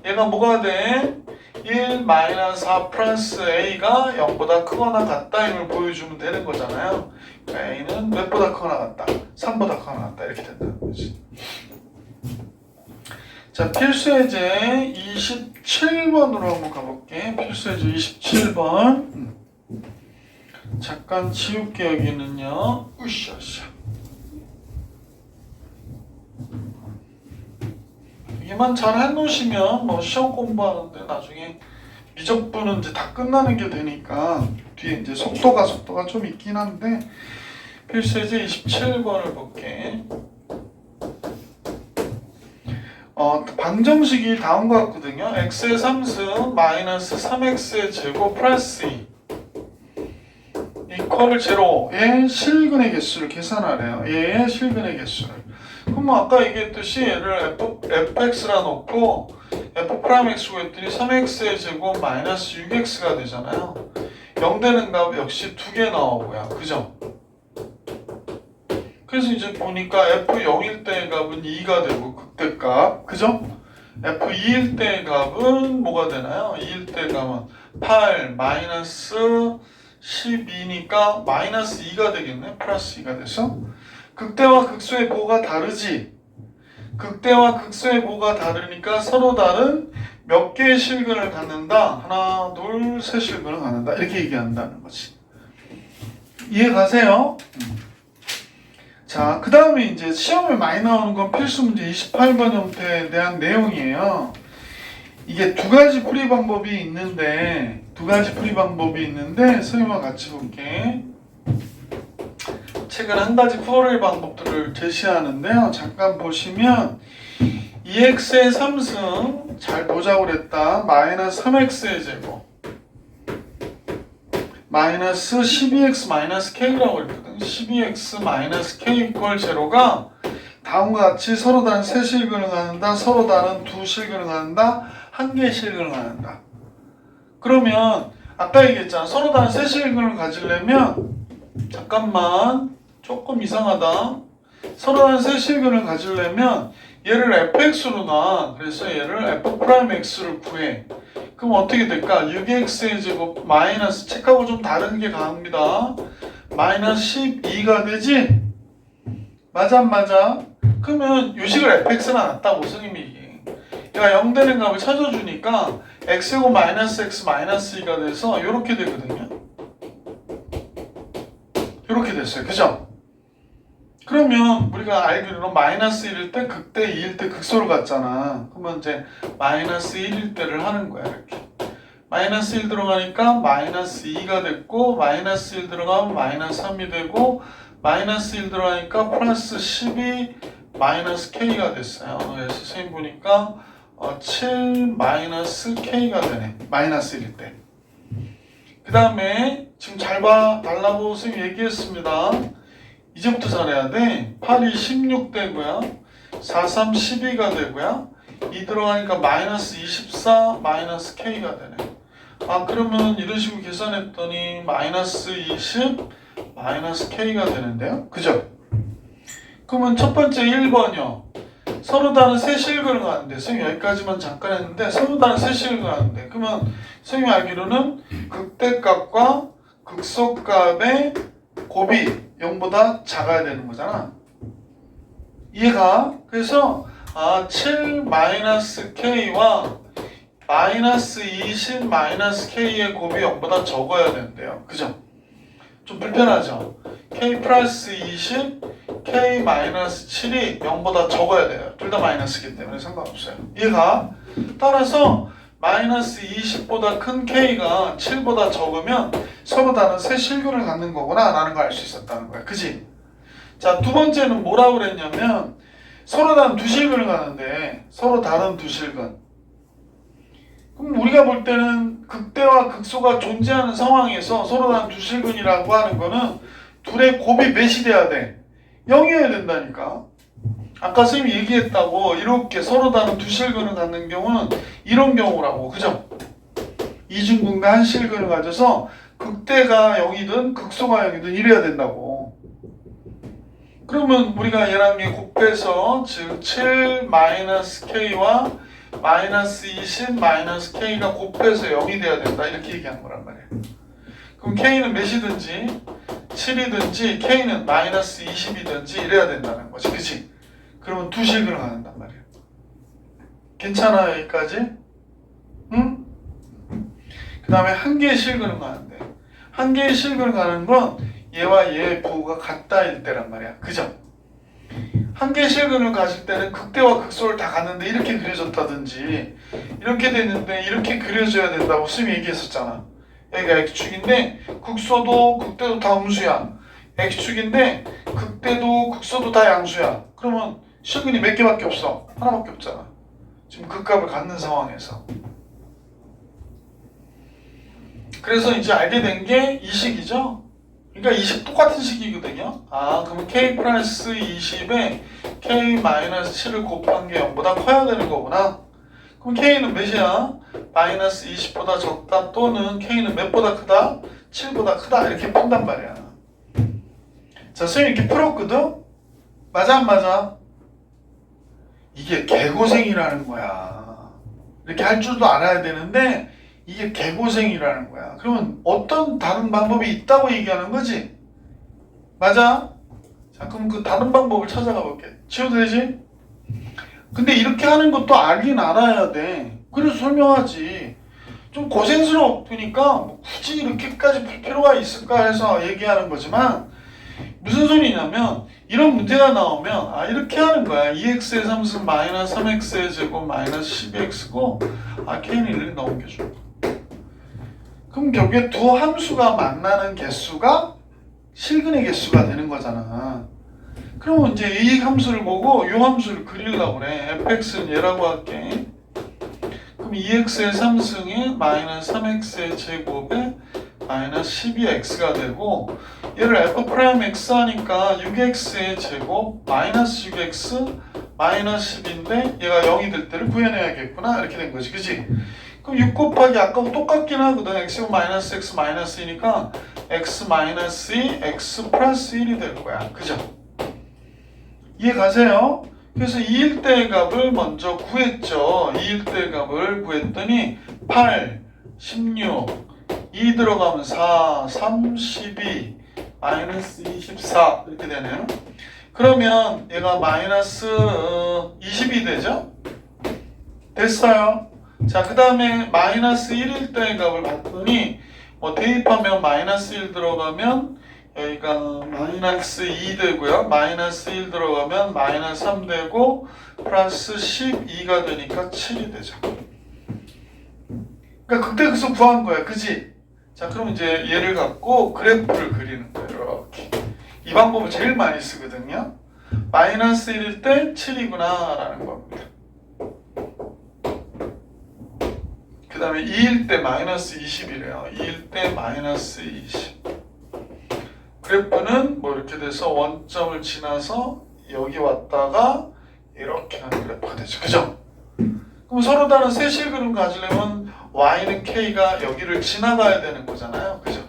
얘가 뭐가 돼? 1 마이너스 4 플러스 a가 0보다 크거나 같다 이걸 보여주면 되는 거잖아요. a는 몇보다 크거나 같다? 3보다 크거나 같다 이렇게 된다는 거지. 자, 필수예제 27번으로 한번 가볼게. 필수예제 27번. 잠깐 지울게 여기는요. 으쌰으쌰. 여기만 잘 해놓으시면 뭐 시험 공부하는데 나중에 미적분은 이제 다 끝나는 게 되니까 뒤에 이제 속도가 좀 있긴 한데 필수예제 27번을 볼게. 방정식이 다음과 같거든요. x의 3승 마이너스 3x의 제곱 플러스 2 이퀄 제로의 실근의 개수를 계산하래요. 얘의 실근의 개수를. 그럼 뭐 아까 얘기했듯이 얘를 fx라 놓고 f'x고 했더니 3x의 제곱 마이너스 6x가 되잖아요. 0 되는 값 역시 2개 나오고요. 그죠? 그래서 이제 보니까 f0일 때의 값은 2가 되고 극대값. 그죠? f2일 때의 값은 뭐가 되나요? 2일 때의 값은 8 마이너스 12니까 마이너스 2가 되겠네. 플러스 2가 돼서 극대와 극소의 보호가 다르지. 극대와 극소의 보호가 다르니까 서로 다른 몇 개의 실근을 갖는다. 하나, 둘, 세 실근을 갖는다. 이렇게 얘기한다는 거지. 이해 가세요? 자, 그 다음에 이제 시험에 많이 나오는 건 필수 문제 28번 형태에 대한 내용이에요. 이게 두 가지 풀이 방법이 있는데 선생님과 같이 볼게. 책은 한 가지 풀이 방법들을 제시하는데요. 잠깐 보시면 2x의 3승 잘 보자고 그랬다. 마이너스 3x의 제곱 마이너스 12x 마이너스 k라고 그랬거든. 12x 마이너스 k 이퀄 제로가 다음과 같이 서로 다른 세 실근을 갖는다. 서로 다른 두 실근을 갖는다. 한 개의 실근을 갖는다. 그러면 아까 얘기했잖아. 서로 다른 세 실근을 가지려면 잠깐만 조금 이상하다. 서로 다른 세 실근을 가지려면 얘를 fx로 놔. 그래서 얘를 f'x를 구해. 그럼 어떻게 될까? 6x의 제곱 마이너스 책하고 좀 다른 게 갑니다. 마이너스 12가 되지? 맞아 안 맞아? 그러면 요식을 fx는 놨다고 선생님이 얘가 0 되는 값을 찾아주니까 x고 마이너스 x 마이너스 2가 돼서 이렇게 되거든요. 이렇게 됐어요. 그죠? 그러면 우리가 알기로는 마이너스 1일 때 극대, 2일 때 극소를 갖잖아. 그러면 이제 마이너스 1일 때를 하는 거야. 이렇게 마이너스 1 들어가니까 마이너스 2가 됐고, 마이너스 1 들어가면 마이너스 3이 되고, 마이너스 1 들어가니까 플러스 12 마이너스 k가 됐어요. 그래서 선생님 보니까 7 마이너스 k가 되네. 마이너스 1일 때. 그 다음에 지금 잘 봐. 달라고 선생님 얘기했습니다. 이제부터 잘해야 돼. 8이 16 되고요. 4, 3, 12가 되고요. 2 들어가니까 마이너스 24 마이너스 k가 되네. 아, 그러면 이런 식으로 계산했더니 마이너스 20 마이너스 k가 되는데요. 그죠? 그러면 첫 번째 1번이요. 서로 다른 세 실근을 가는데, 선생님 여기까지만 잠깐 했는데 서로 다른 세 실근을 가는데, 그러면 선생님이 알기로는 극대값과 극소값의 곱이 0보다 작아야 되는 거잖아. 이해가? 그래서 7 마이너스 k와 마이너스 20 마이너스 k의 곱이 0보다 적어야 되는데요. 그죠? 좀 불편하죠? k 플러스 20 k 마이너스 7이 0보다 적어야 돼요. 둘 다 마이너스이기 때문에 상관없어요. 이해가? 따라서 마이너스 20보다 큰 k가 7보다 적으면 서로 다른 세 실근을 갖는 거구나 라는 걸 알 수 있었다는 거야. 그지? 자, 두 번째는 뭐라고 그랬냐면 서로 다른 두 실근을 가는데 서로 다른 두 실근. 그럼 우리가 볼 때는 극대와 극소가 존재하는 상황에서 서로 다른 두 실근이라고 하는 거는 둘의 곱이 몇이 돼야 돼? 0이어야 된다니까. 아까 선생님이 얘기했다고 이렇게 서로 다른 두 실근을 갖는 경우는 이런 경우라고. 그죠? 이중근과 한 실근을 가져서 극대가 0이든 극소가 0이든 이래야 된다고. 그러면 우리가 얘랑 얘 곱해서 즉 7 마이너스 k와 마이너스 20 마이너스 k가 곱해서 0이 돼야 된다 이렇게 얘기한 거란 말이에요. 그럼 k는 몇이든지 7이든지 k는 마이너스 20이든지 이래야 된다는 거지. 그치? 그러면 두 실근을 가는단 말이에요. 괜찮아요 여기까지? 응? 그 다음에 한 개의 실근을 가는데 한 개의 실근을 가는 건 얘와 얘의 부호가 같다일 때란 말이야. 그죠? 한 개의 실근을 가질 때는 극대와 극소를 다 갔는데 이렇게 그려졌다든지 이렇게 됐는데 이렇게 그려져야 된다고 쌤이 얘기했었잖아. 여기가 x축인데 극소도 극대도 다 음수야. x축인데 극대도 극소도 다 양수야. 그러면 실근이 몇 개밖에 없어? 하나밖에 없잖아. 지금 극값을 갖는 상황에서. 그래서 이제 알게 된 게 이 식이죠. 그러니까 이 식 똑같은 식이거든요. 그러면 k 플러스 20에 k 마이너스 7을 곱한 게 0보다 커야 되는 거구나. 그럼 k는 몇이야? 마이너스 20보다 적다 또는 k는 몇보다 크다? 7보다 크다 이렇게 푼단 말이야. 자, 선생님 이렇게 풀었거든? 맞아 안 맞아? 이게 개고생이라는 거야. 이렇게 할 줄도 알아야 되는데 이게 개고생이라는 거야. 그러면 어떤 다른 방법이 있다고 얘기하는 거지? 맞아? 자, 그럼 그 다른 방법을 찾아가 볼게. 치워도 되지? 근데 이렇게 하는 것도 알긴 알아야 돼. 그래서 설명하지. 좀 고생스러우니까 뭐 굳이 이렇게까지 풀 필요가 있을까 해서 얘기하는 거지만 무슨 소리냐면 이런 문제가 나오면 이렇게 하는 거야. 2x의 3승 마이너스 3x의 제곱 마이너스 12x고 k는 1을 넘겨줘. 그럼 결국에 두 함수가 만나는 개수가 실근의 개수가 되는 거잖아. 그러면 이제 이 함수를 보고 이 함수를 그리려고 그래. fx는 얘라고 할게. 그럼 2x의 3승에 마이너스 3x의 제곱에 마이너스 12x가 되고 얘를 f'x 하니까 6x의 제곱 마이너스 6x 마이너스 10인데 얘가 0이 될 때를 구해내야겠구나 이렇게 된 거지. 그치? 그럼 6 곱하기 아까하고 똑같긴 하거든. x가 마이너스 x 마이너스 2니까 x 마이너스 2 x 플러스 1이 될 거야. 그죠? 이해 가세요? 그래서 2일 때의 값을 먼저 구했죠. 2일 때의 값을 구했더니 8, 16, 2 들어가면 4, 3, 12, 마이너스 24 이렇게 되네요. 그러면 얘가 마이너스 20이 되죠? 됐어요. 자, 그 다음에 마이너스 1일 때의 값을 봤더니 뭐 대입하면 마이너스 1 들어가면 여기가 마이너스 2 되고요. 마이너스 1 들어가면 마이너스 3 되고 플러스 12가 되니까 7이 되죠. 그러니까 극대극소 구한 거야. 그지? 자, 그럼 이제 얘를 갖고 그래프를 그리는 거예요. 이렇게. 이 방법을 제일 많이 쓰거든요. 마이너스 1일 때 7이구나 라는 겁니다. 그 다음에 2일 때 마이너스 20이래요. 2일 때 마이너스 20. 그래프는 뭐 이렇게 돼서 원점을 지나서 여기 왔다가 이렇게 하는 그래프가 되죠. 그죠? 그럼 서로 다른 세 실그램 가지려면 y는 k가 여기를 지나가야 되는 거잖아요. 그죠?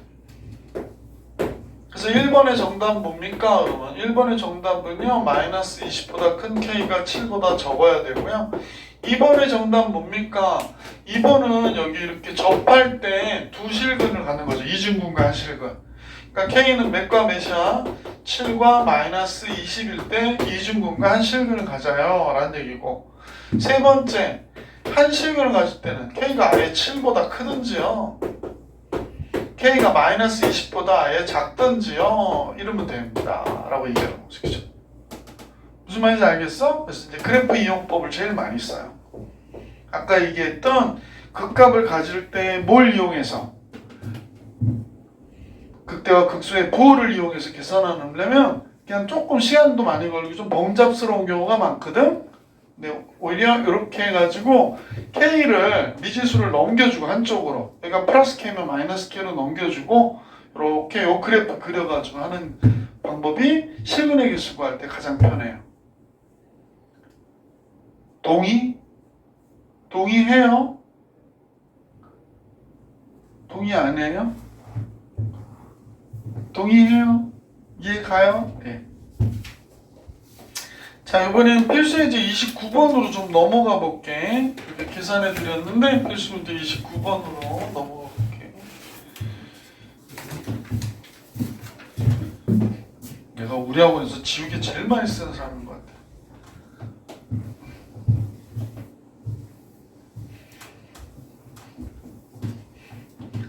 그래서 1번의 정답은 뭡니까? 그러면 1번의 정답은요. 마이너스 20보다 큰 k가 7보다 적어야 되고요. 2번의 정답은 뭡니까? 2번은 여기 이렇게 접할 때 두 실근을 가는 거죠. 이중근과 한 실근. 그러니까 k는 몇과 몇이야? 7과 마이너스 20일 때 이중근과 한 실근을 가져요 라는 얘기고, 세 번째 한 실근을 가질 때는 k가 아예 7보다 크든지요, k가 마이너스 20보다 아예 작든지요, 이러면 됩니다 라고 얘기하는 거죠. 그죠? 무슨 말인지 알겠어? 그래서 이제 그래프 이용법을 제일 많이 써요. 아까 얘기했던 극값을 가질 때 뭘 이용해서? 극대와 극소의 부호를 이용해서 계산하려면 그냥 조금 시간도 많이 걸리고 좀 복잡스러운 경우가 많거든? 근데 오히려 이렇게 해가지고 K를 미지수를 넘겨주고 한쪽으로, 그러니까 플러스 K면 마이너스 K로 넘겨주고 이렇게 요 그래프 그려가지고 하는 방법이 실근의 개수 구할 때 가장 편해요. 동의? 동의해요? 동의 안 해요? 동의해요? 이해 가요? 네. 자, 이번엔 필수예제 29번으로 좀 넘어가 볼게. 이렇게 계산해 드렸는데 필수 문제 29번으로 넘어가 볼게. 내가 우리 학원에서 지우개 제일 많이 쓰는 사람인 것 같아.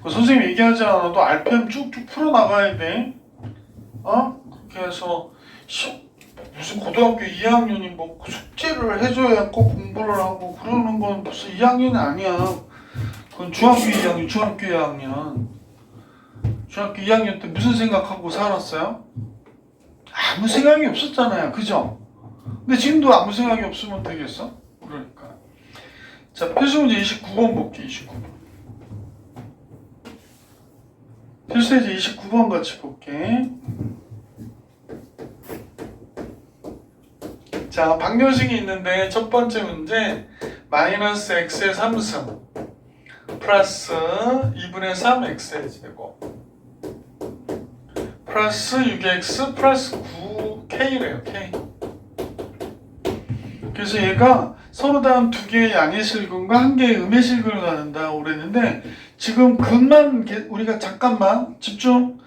그 선생님 얘기하지 않아도 RPM 쭉쭉 풀어나가야 돼. 그렇게 해서 무슨 고등학교 2학년이 뭐 숙제를 해줘야 꼭 공부를 하고 그러는 건 무슨 2학년이 아니야. 그건 중학교 2학년, 중학교 2학년. 중학교 2학년 때 무슨 생각하고 살았어요? 아무 생각이 없었잖아요. 그죠? 근데 지금도 아무 생각이 없으면 되겠어? 그러니까. 자, 필수문제 29번 볼게. 29번. 필수예제 29번 같이 볼게. 자, 방정식이 있는데 첫 번째 문제 마이너스 x의 3승 플러스 2분의 3 x의 제곱 플러스 6x 플러스 9k래요. k. 그래서 얘가 서로 다른 두 개의 양의 실근과 한 개의 음의 실근을 갖는다고 그랬는데, 지금 근만 우리가 잠깐만 집중.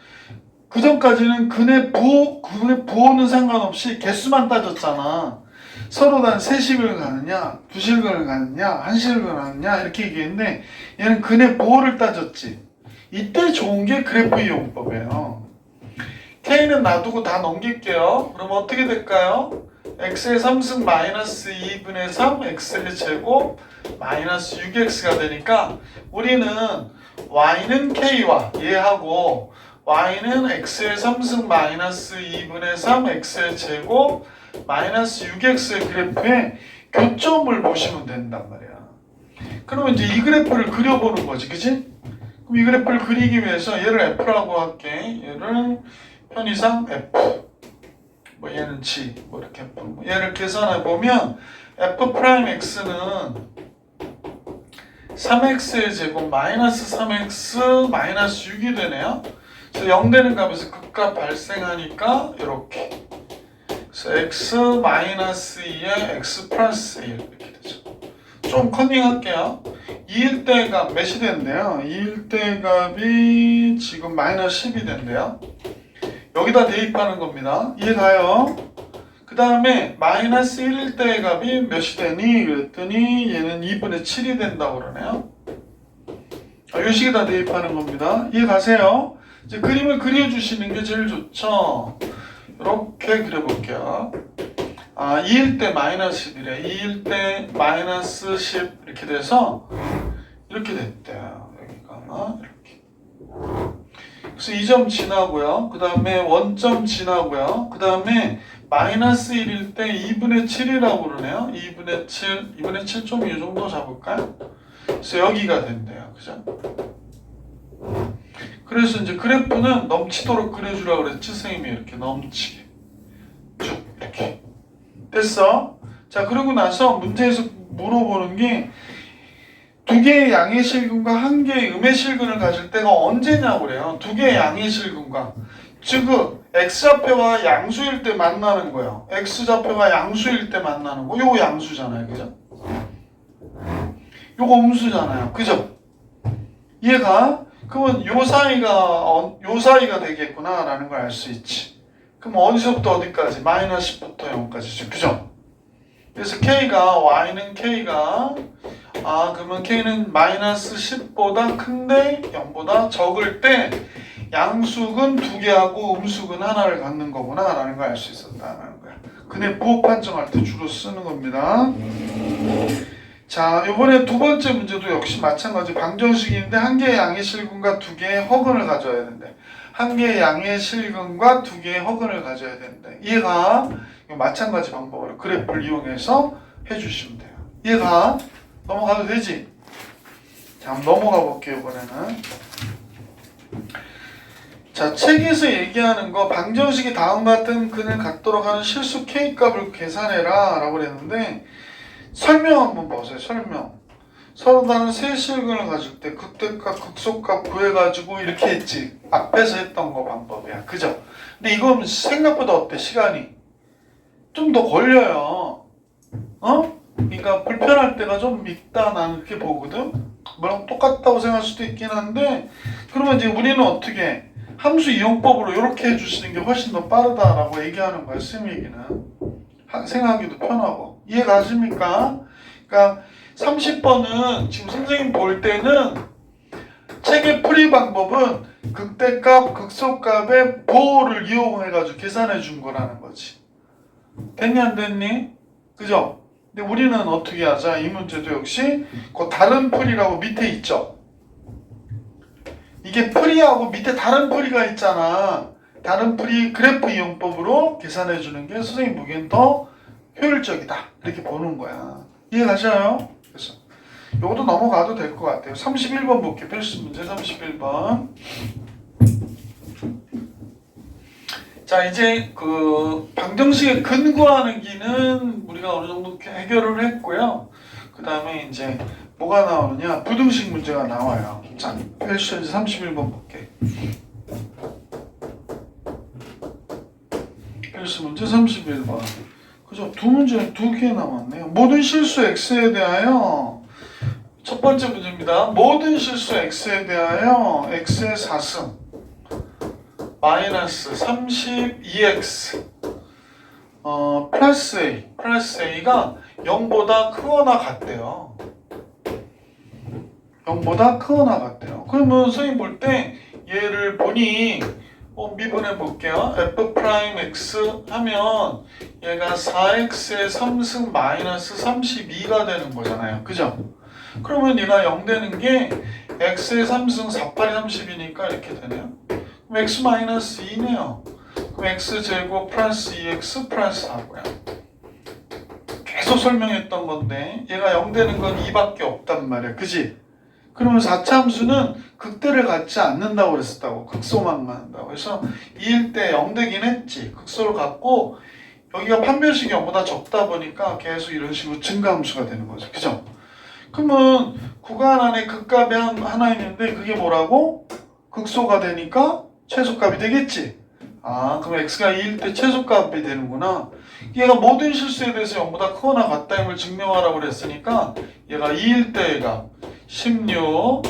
그 전까지는 근의 부호는 상관없이 개수만 따졌잖아. 서로 다른 세 실근을 가느냐, 두 실근을 가느냐, 한 실근을 가느냐 이렇게 얘기했는데, 얘는 근의 부호를 따졌지. 이때 좋은 게 그래프 이용법이에요. k는 놔두고 다 넘길게요. 그럼 어떻게 될까요? x의 3승 마이너스 2분의 3 x의 제곱 마이너스 6x가 되니까 우리는 y는 k와 얘하고 y는 x의 3승 마이너스 2분의 3 x의 제곱 마이너스 6x의 그래프에 교점을 보시면 된단 말이야. 그러면 이제 이 그래프를 그려보는 거지, 그치? 그럼 이 그래프를 그리기 위해서 얘를 f라고 할게. 얘를 편의상 f, 뭐 얘는 g, 뭐 이렇게 f. 얘를 계산해 보면 f 프라임 x는 3x의 제곱 마이너스 3x 마이너스 6이 되네요. 그래서 0 되는 값에서 극값 발생하니까 이렇게. 그래서 x 마이너스 2에 x 플러스 1 이렇게 되죠. 좀 컨닝할게요. 2일 때 값 몇이 된대요? 2일 때 값이 지금 마이너스 10이 된대요. 여기다 대입하는 겁니다. 이해 가요? 다음에 마이너스 1일 때의 값이 몇이 되니? 그랬더니 얘는 2분의 7이 된다고 그러네요. 이 식에다 대입하는 겁니다. 이해 가세요? 이제 그림을 그려주시는 게 제일 좋죠. 이렇게 그려볼게요. 2일 때 마이너스 10이래. 2일 때 마이너스 10 이렇게 돼서 이렇게 됐대요. 여기가 이렇게. 그래서 2점 지나고요. 그 다음에 원점 지나고요. 그 다음에 마이너스 1일 때 2분의 7이라고 그러네요. 2분의 7 좀 이 정도 잡을까요? 그래서 여기가 된대요. 그죠? 그래서 이제 그래프는 넘치도록 그려주라고 그랬지, 선생님이. 이렇게 넘치게. 쭉, 이렇게. 됐어? 자, 그러고 나서 문제에서 물어보는 게 두 개의 양의 실근과 한 개의 음의 실근을 가질 때가 언제냐고 그래요. 두 개의 양의 실근과. 즉, x좌표가 양수일 때 만나는 거예요. x좌표가 양수일 때 만나는 거. 요거 양수잖아요. 그죠? 요거 음수잖아요. 그죠? 얘가 그러면 요 사이가 되겠구나라는 걸 알 수 있지. 그럼 어디서부터 어디까지? 마이너스 10부터 0까지죠. 그죠? 그래서 y는 k가 그러면 k는 마이너스 10보다 큰데 0보다 적을 때 양수근 두 개하고 음수근 하나를 갖는 거구나라는 걸 알 수 있었다는 거야. 근데 부호 판정할 때 주로 쓰는 겁니다. 자, 이번에 두 번째 문제도 역시 마찬가지 방정식인데 한 개의 양의 실근과 두 개의 허근을 가져야 된대. 한 개의 양의 실근과 두 개의 허근을 가져야 된대. 이해가? 마찬가지 방법으로 그래프를 이용해서 해주시면 돼요. 이해가? 넘어가도 되지? 자, 한번 넘어가 볼게요. 이번에는. 자, 책에서 얘기하는 거 방정식이 다음과 같은 근을 갖도록 하는 실수 K값을 계산해라 라고 그랬는데 설명 한번 보세요. 설명. 서로 다른 세 실근을 가질 때 극대값, 극소값 구해가지고 이렇게 했지. 앞에서 했던 거 방법이야. 그죠? 근데 이건 생각보다 어때? 시간이 좀 더 걸려요. 그러니까 불편할 때가 좀 있다 나는 그렇게 보거든. 뭐랑 똑같다고 생각할 수도 있긴 한데 그러면 이제 우리는 어떻게 함수 이용법으로 이렇게 해주시는 게 훨씬 더 빠르다라고 얘기하는 거야. 쌤 얘기는. 생각하기도 편하고. 이해 가십니까? 그러니까 30번은 지금 선생님 볼 때는 책의 풀이 방법은 극대값, 극소값의 보호를 이용해가지고 계산해 준 거라는 거지. 됐니 안 됐니? 그죠? 근데 우리는 어떻게 하자? 이 문제도 역시 그 다른 풀이라고 밑에 있죠. 이게 풀이하고 밑에 다른 풀이가 있잖아. 다른 풀이 그래프 이용법으로 계산해 주는 게 선생님 보기엔 더 효율적이다. 이렇게 보는 거야. 이해 가시나요? 그래서 요것도 넘어가도 될 것 같아요. 31번 볼게요. 필수 문제 31번. 자, 이제 그 방정식의 근구하는 기는 우리가 어느 정도 해결을 했고요. 그 다음에 이제 뭐가 나오느냐? 부등식 문제가 나와요. 자, 필수 문제 31번 볼게. 필수 문제 31번. 그죠? 두 문제 두 개 남았네요. 모든 실수 x에 대하여 첫 번째 문제입니다. 모든 실수 x에 대하여 x의 4승 마이너스 32x 플러스 a가 0보다 크거나 같대요. 0보다 크거나 같대요. 그러면 선생님 볼 때 얘를 보니 미분해 볼게요. f 프라임 x 하면 얘가 4x의 3승 마이너스 32가 되는 거잖아요. 그죠? 그러면 얘가 0 되는 게 x의 3승 4, 8이 30이니까 이렇게 되네요. 그럼 x 마이너스 2네요. 그럼 x제곱 플러스 2x 플러스 4고요. 계속 설명했던 건데 얘가 0 되는 건 2밖에 없단 말이야. 그지? 그러면 4차 함수는 극대를 갖지 않는다고 그랬었다고. 극소만 갖는다고. 그래서 2일 때 0 되긴 했지. 극소를 갖고 여기가 판별식이 0보다 적다 보니까 계속 이런 식으로 증가함수가 되는 거죠. 그죠? 그러면 구간 안에 극값이 하나 있는데 그게 뭐라고? 극소가 되니까 최소값이 되겠지. 그럼 x가 2일 때 최소값이 되는구나. 얘가 모든 실수에 대해서 0보다 크거나 같다임을 증명하라고 그랬으니까 얘가 2일 때의 값 16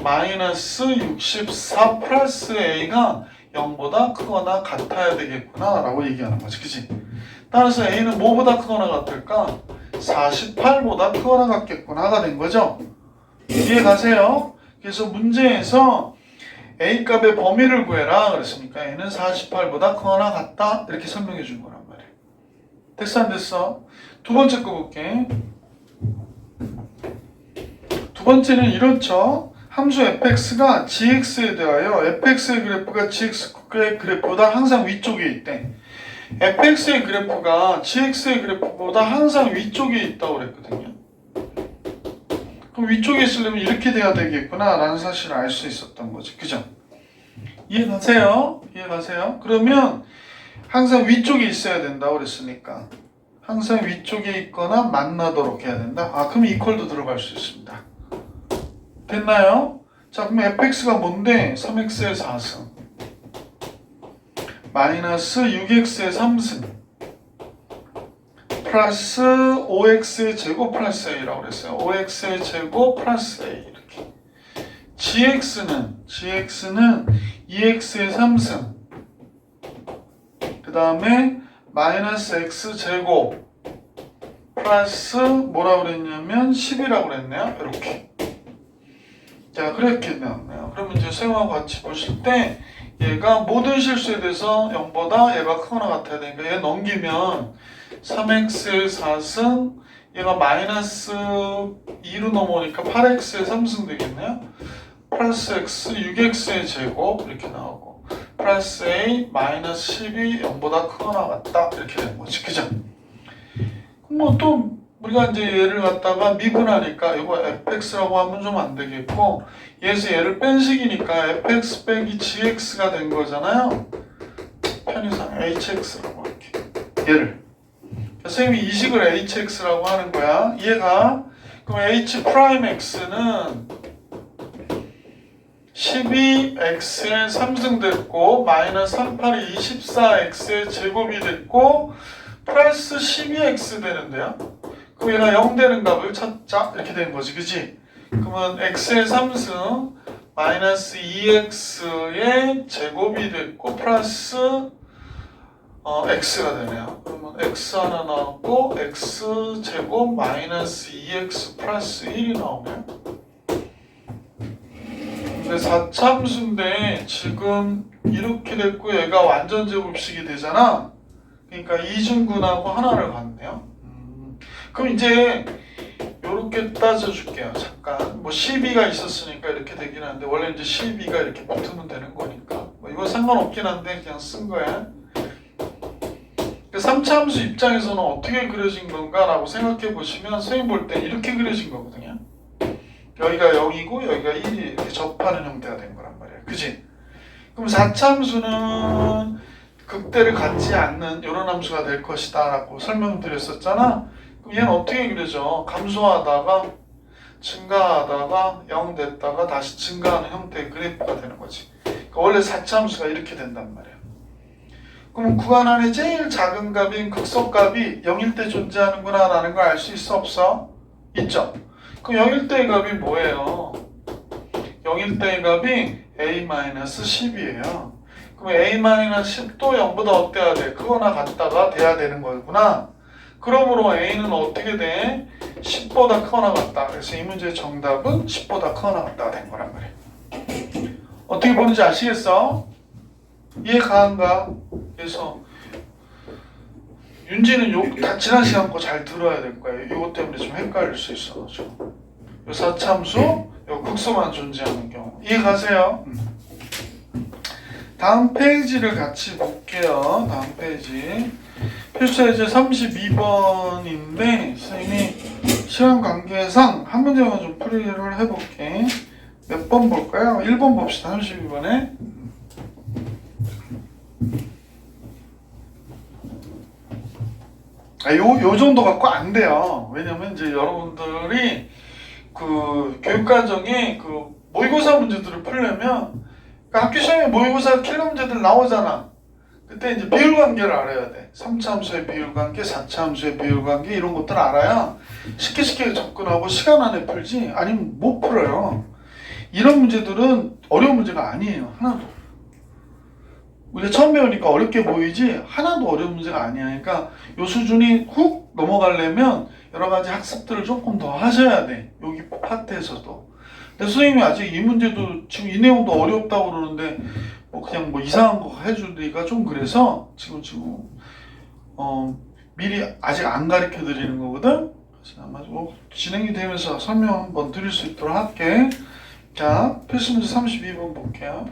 마이너스 64 플러스 a가 0보다 크거나 같아야 되겠구나 라고 얘기하는 거지. 그치? 따라서 A는 뭐보다 크거나 같을까? 48보다 크거나 같겠구나가 된 거죠. 이해 가세요? 그래서 문제에서 A 값의 범위를 구해라 그랬으니까 A는 48보다 크거나 같다 이렇게 설명해 준 거란 말이에요. 됐어 안 됐어? 두 번째 거 볼게. 두 번째는 이렇죠. 함수 fx가 gx에 대하여 fx의 그래프가 gx의 그래프보다 항상 위쪽에 있대. fx의 그래프가 gx의 그래프보다 항상 위쪽에 있다고 그랬거든요. 그럼 위쪽에 있으려면 이렇게 돼야 되겠구나 라는 사실을 알 수 있었던 거지. 그죠? 이해가세요? 이해가세요? 그러면 항상 위쪽에 있어야 된다고 그랬으니까 항상 위쪽에 있거나 만나도록 해야 된다. 아, 그럼 이퀄도 들어갈 수 있습니다. 됐나요? 자, 그럼 fx가 뭔데? 3x의 4승 마이너스 6x의 3승 플러스 5x의 제곱 플러스 a라고 그랬어요. 5x의 제곱 플러스 a 이렇게. gx는 2x의 3승 그 다음에 마이너스 x 제곱 플러스 뭐라고 그랬냐면 10이라고 그랬네요. 이렇게. 자, 그렇게 나왔네요. 그러면 이제 쌤하고 같이 보실 때 얘가 모든 실수에 대해서 0보다 얘가 크거나 같아야 되니까 얘 넘기면 3x의 4승 얘가 마이너스 2로 넘어오니까 8x의 3승 되겠네요. 플러스 x 6x의 제곱 이렇게 나오고 플러스 a 마이너스 10이 0보다 크거나 같다 이렇게 되는 거지. 그죠? 뭐 또 우리가 이제 얘를 갖다가 미분하니까 이거 fx라고 하면 좀 안 되겠고 얘에서 얘를 뺀 식이니까 fx 빼기 gx가 된 거잖아요. 편의상 hx라고 할게. 얘를 선생님이 이 식을 hx라고 하는 거야. 얘가 그럼 h 프라임 x는 12x의 3승 됐고 마이너스 38이 24x의 제곱이 됐고 플러스 12x 되는데요. 그럼 얘가 0 되는 값을 찾자 이렇게 되는 거지. 그치? 그러면 x의 3승 마이너스 2x의 제곱이 됐고 플러스 x가 되네요. 그러면 x 하나 나왔고 x 제곱 마이너스 2x 플러스 1이 나오네요. 근데 4참수인데 지금 이렇게 됐고 얘가 완전 제곱식이 되잖아. 그러니까 이중근하고 하나를 갖네요. 그럼 이제 이렇게 따져줄게요. 잠깐 뭐 12가 있었으니까 이렇게 되긴 하는데 원래 이제 12가 이렇게 붙으면 되는 거니까 뭐 이거 상관없긴 한데 그냥 쓴 거야. 3차함수 입장에서는 어떻게 그려진 건가 라고 생각해 보시면 선생님 볼 때 이렇게 그려진 거거든요. 여기가 0이고 여기가 1이 이렇게 접하는 형태가 된 거란 말이야. 그치? 그럼 4차함수는 극대를 갖지 않는 이런 함수가 될 것이다 라고 설명드렸었잖아. 그럼 얘는 어떻게 그려져? 감소하다가 증가하다가 0 됐다가 다시 증가하는 형태의 그래프가 되는 거지. 그러니까 원래 4차함수가 이렇게 된단 말이야. 그럼 구간 안에 제일 작은 값인 극소값이 0일 때 존재하는구나 라는 걸 알 수 있어 없어? 있죠? 그럼 0일 때의 값이 뭐예요? 0일 때의 값이 a-10이에요. 그럼 a-10도 0보다 어때야 돼? 크거나 같다가 돼야 되는 거구나. 그러므로 a는 어떻게 돼? 10보다 크거나 같다. 그래서 이 문제의 정답은 10보다 크거나 같다가 된 거란 말이에요. 어떻게 보는지 아시겠어? 이해 가한가? 그래서 윤지는 다 지난 시간 거 잘 들어야 될 거예요. 이것 때문에 좀 헷갈릴 수 있어가지고. 요 4참수, 요 극소만 존재하는 경우. 이해 가세요? 다음 페이지를 같이 볼게요. 다음 페이지. 필수 예제 32번인데 선생님이 시간 관계상 한 문제만 좀 풀이를 해볼게. 몇 번 볼까요? 1번 봅시다. 32번에. 요 정도 갖고 안 돼요. 왜냐면 이제 여러분들이 그 교육과정에 그 모의고사 문제들을 풀려면 그러니까 학교 시험에 모의고사 킬러 문제들 나오잖아. 그때 이제 비율관계를 알아야 돼. 3차 함수의 비율관계, 4차 함수의 비율관계 이런 것들 알아야 쉽게 접근하고 시간 안에 풀지 아니면 못 풀어요. 이런 문제들은 어려운 문제가 아니에요. 하나도. 우리가 처음 배우니까 어렵게 보이지 하나도 어려운 문제가 아니야. 그러니까 요 수준이 훅 넘어가려면 여러 가지 학습들을 조금 더 하셔야 돼. 여기 파트에서도. 근데 선생님이 아직 이 문제도 지금 이 내용도 어렵다고 그러는데 뭐 그냥 뭐 이상한 거 해주기가 좀 그래서 지금 미리 아직 안 가르쳐 드리는 거거든. 그래서 아마 진행이 되면서 설명 한번 드릴 수 있도록 할게. 자, 필수 문제 32번 볼게요.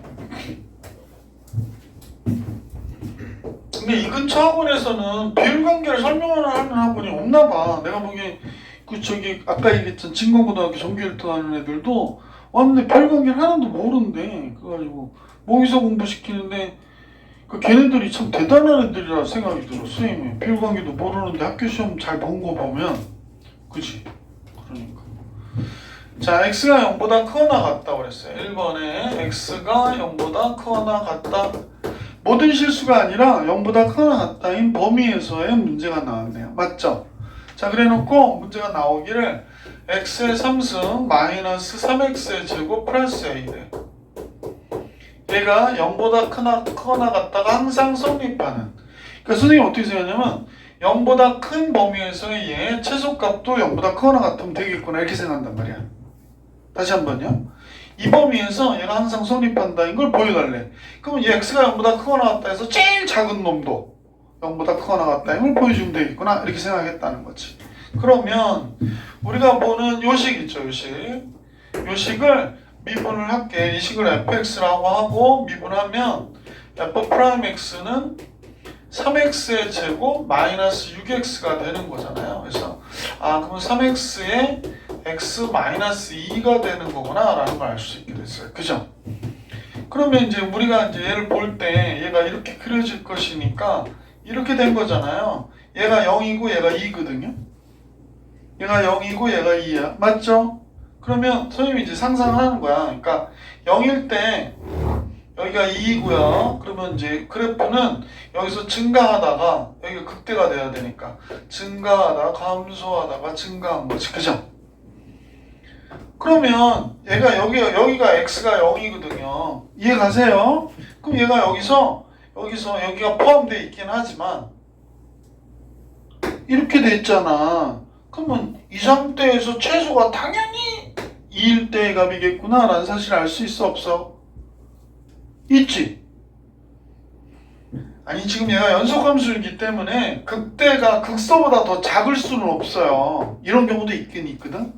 근데 이 근처 학원에서는 비율 관계를 설명하는 학원이 없나 봐. 내가 보기에 아까 얘기했던 진공고등학교 전교 1등 하는 애들도 왔는데 비율 관계를 하나도 모르는데 그래가지고 모의서 공부시키는데 걔네들이 참 대단한 애들이라 생각이 들어. 선생님이 비율 관계도 모르는데 학교 시험 잘 본 거 보면 그치? 그러니까 자, x가 0보다 크거나 같다 그랬어요. 1번에 x가 0보다 크거나 같다. 모든 실수가 아니라 0보다 크거나 같다인 범위에서의 문제가 나왔네요. 맞죠? 자, 그래놓고 문제가 나오기를 x의 3승 마이너스 3x의 제곱 플러스 a래. 얘가 0보다 크거나 같다가 항상 성립하는. 그러니까 선생님이 어떻게 생각하냐면 0보다 큰 범위에서의 얘 최소값도 0보다 크거나 같으면 되겠구나 이렇게 생각한단 말이야. 다시 한번요. 이 범위에서 얘가 항상 성립한다 이걸 보여달래. 그러면 얘 x가 0보다 크거나 같다 해서 제일 작은 놈도 0보다 크거나 같다 이걸 보여주면 되겠구나 이렇게 생각했다는 거지. 그러면 우리가 보는 요식 있죠. 요식을 미분을 할게. 이 식을 fx라고 하고 미분하면 f'x는 3x의 제곱 마이너스 6x가 되는 거잖아요. 그래서 그럼 3x의 x 마이너스 2가 되는 거구나 라는 걸 알 수 있게 됐어요. 그죠? 그러면 이제 우리가 이제 얘를 볼 때 얘가 이렇게 그려질 것이니까 이렇게 된 거잖아요. 얘가 0이고 얘가 2거든요. 얘가 0이고 얘가 2야. 맞죠? 그러면 선생님이 이제 상상을 하는 거야. 그러니까 0일 때 여기가 2이고요. 그러면 이제 그래프는 여기서 증가하다가 여기가 극대가 돼야 되니까 증가하다가 감소하다가 증가한 거지. 그죠? 그러면 얘가 여기가 x가 0이거든요. 이해 가세요? 그럼 얘가 여기서 여기가 포함되어 있긴 하지만 이렇게 돼 있잖아. 그러면 이 상태에서 최소가 당연히 2일 때의 값이겠구나 라는 사실을 알 수 있어 없어? 있지? 아니 지금 얘가 연속함수이기 때문에 극대가 극소보다 더 작을 수는 없어요. 이런 경우도 있긴 있거든.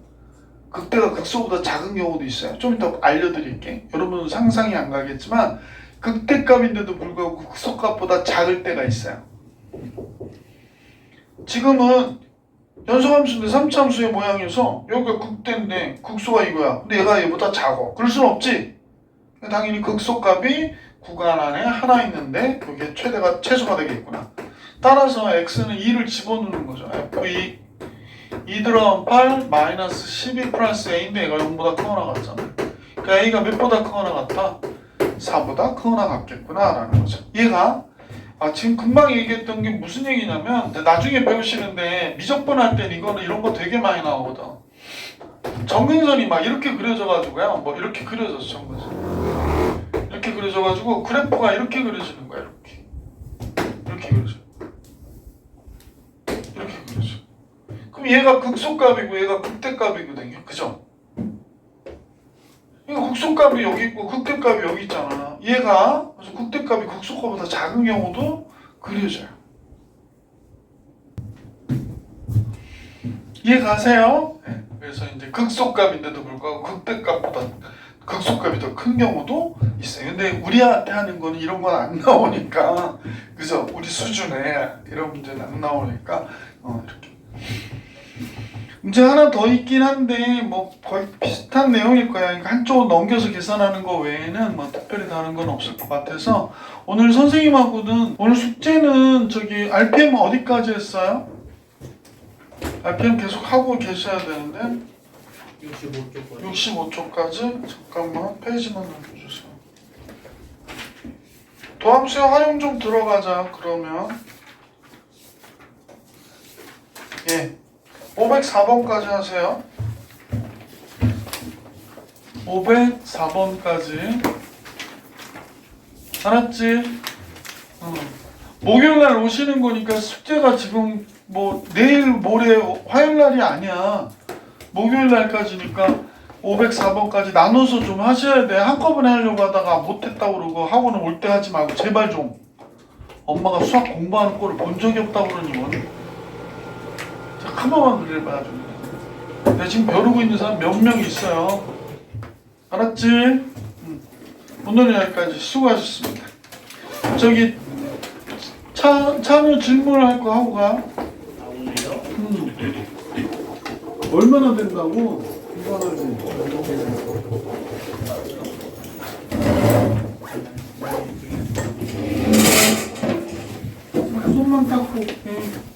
극대가 극소보다 작은 경우도 있어요. 좀 이따 알려드릴게. 여러분은 상상이 안 가겠지만 극대값인데도 불구하고 극소값보다 작을 때가 있어요. 지금은 연속함수인데 3차함수의 모양이어서 여기가 극대인데 극소가 이거야. 근데 얘가 얘보다 작아. 그럴 순 없지. 당연히 극소값이 구간 안에 하나 있는데 여기에 최소가 되겠구나. 따라서 x는 2를 집어넣는 거죠. f2 2 들어간 8 마이너스 12 플러스 a인데 얘가 0보다 크거나 같잖아. 그러니까 a가 몇보다 크거나 같아? 4보다 크거나 같겠구나 라는 거죠. 얘가 지금 금방 얘기했던 게 무슨 얘기냐면 나중에 배우시는데 미적분 할 땐 이런 거 되게 많이 나오거든. 정근선이 막 이렇게 그려져가지고요. 뭐 이렇게 그려졌어. 정근선 이렇게 그려져가지고 그래프가 이렇게 그려지는 거야. 이렇게 그려져. 이렇게 그려져. 그럼 얘가 극소값이고 얘가 극대값이거든요. 그죠? 이거 극소값이 여기 있고 극대값이 여기 있잖아. 얘가 그래서 극대값이 극소값보다 작은 경우도 그려져요. 이해 가세요? 네. 그래서 이제 극소값인데도 불구하고 극소값이 더 큰 경우도 있어요. 근데 우리한테 하는 거는 이런 건 안 나오니까, 그죠? 우리 수준에 이런 문제는 안 나오니까 이렇게. 문제 하나 더 있긴 한데 뭐 거의 비슷한 내용일 거야. 그러니까 한쪽으로 넘겨서 계산하는 거 외에는 뭐 특별히 다른 건 없을 것 같아서 오늘 선생님하고는 오늘 숙제는 RPM 어디까지 했어요? RPM 계속 하고 계셔야 되는데 65쪽까지. 65초까지? 잠깐만 페이지만 넘겨주세요. 도함수의 활용 좀 들어가자. 그러면 504번까지 하세요. 504번까지 알았지? 목요일 날 오시는 거니까 숙제가 지금 뭐 내일 모레 화요일 날이 아니야. 목요일 날까지니까 504번까지 나눠서 좀 하셔야 돼. 한꺼번에 하려고 하다가 못했다고 그러고 학원을 올 때 하지 말고 제발 좀. 엄마가 수학 공부하는 꼴을 본 적이 없다고 그러니 원. 한 번만 그래봐 좀. 내가 지금 벼르고 있는 사람 몇 명 있어요. 알았지? 오늘은 여기까지 수고하셨습니다. 저기 찬우 질문을 할 거 하고 가. 아 오늘요? 얼마나 된다고? 이거 하지. 손만 닦고.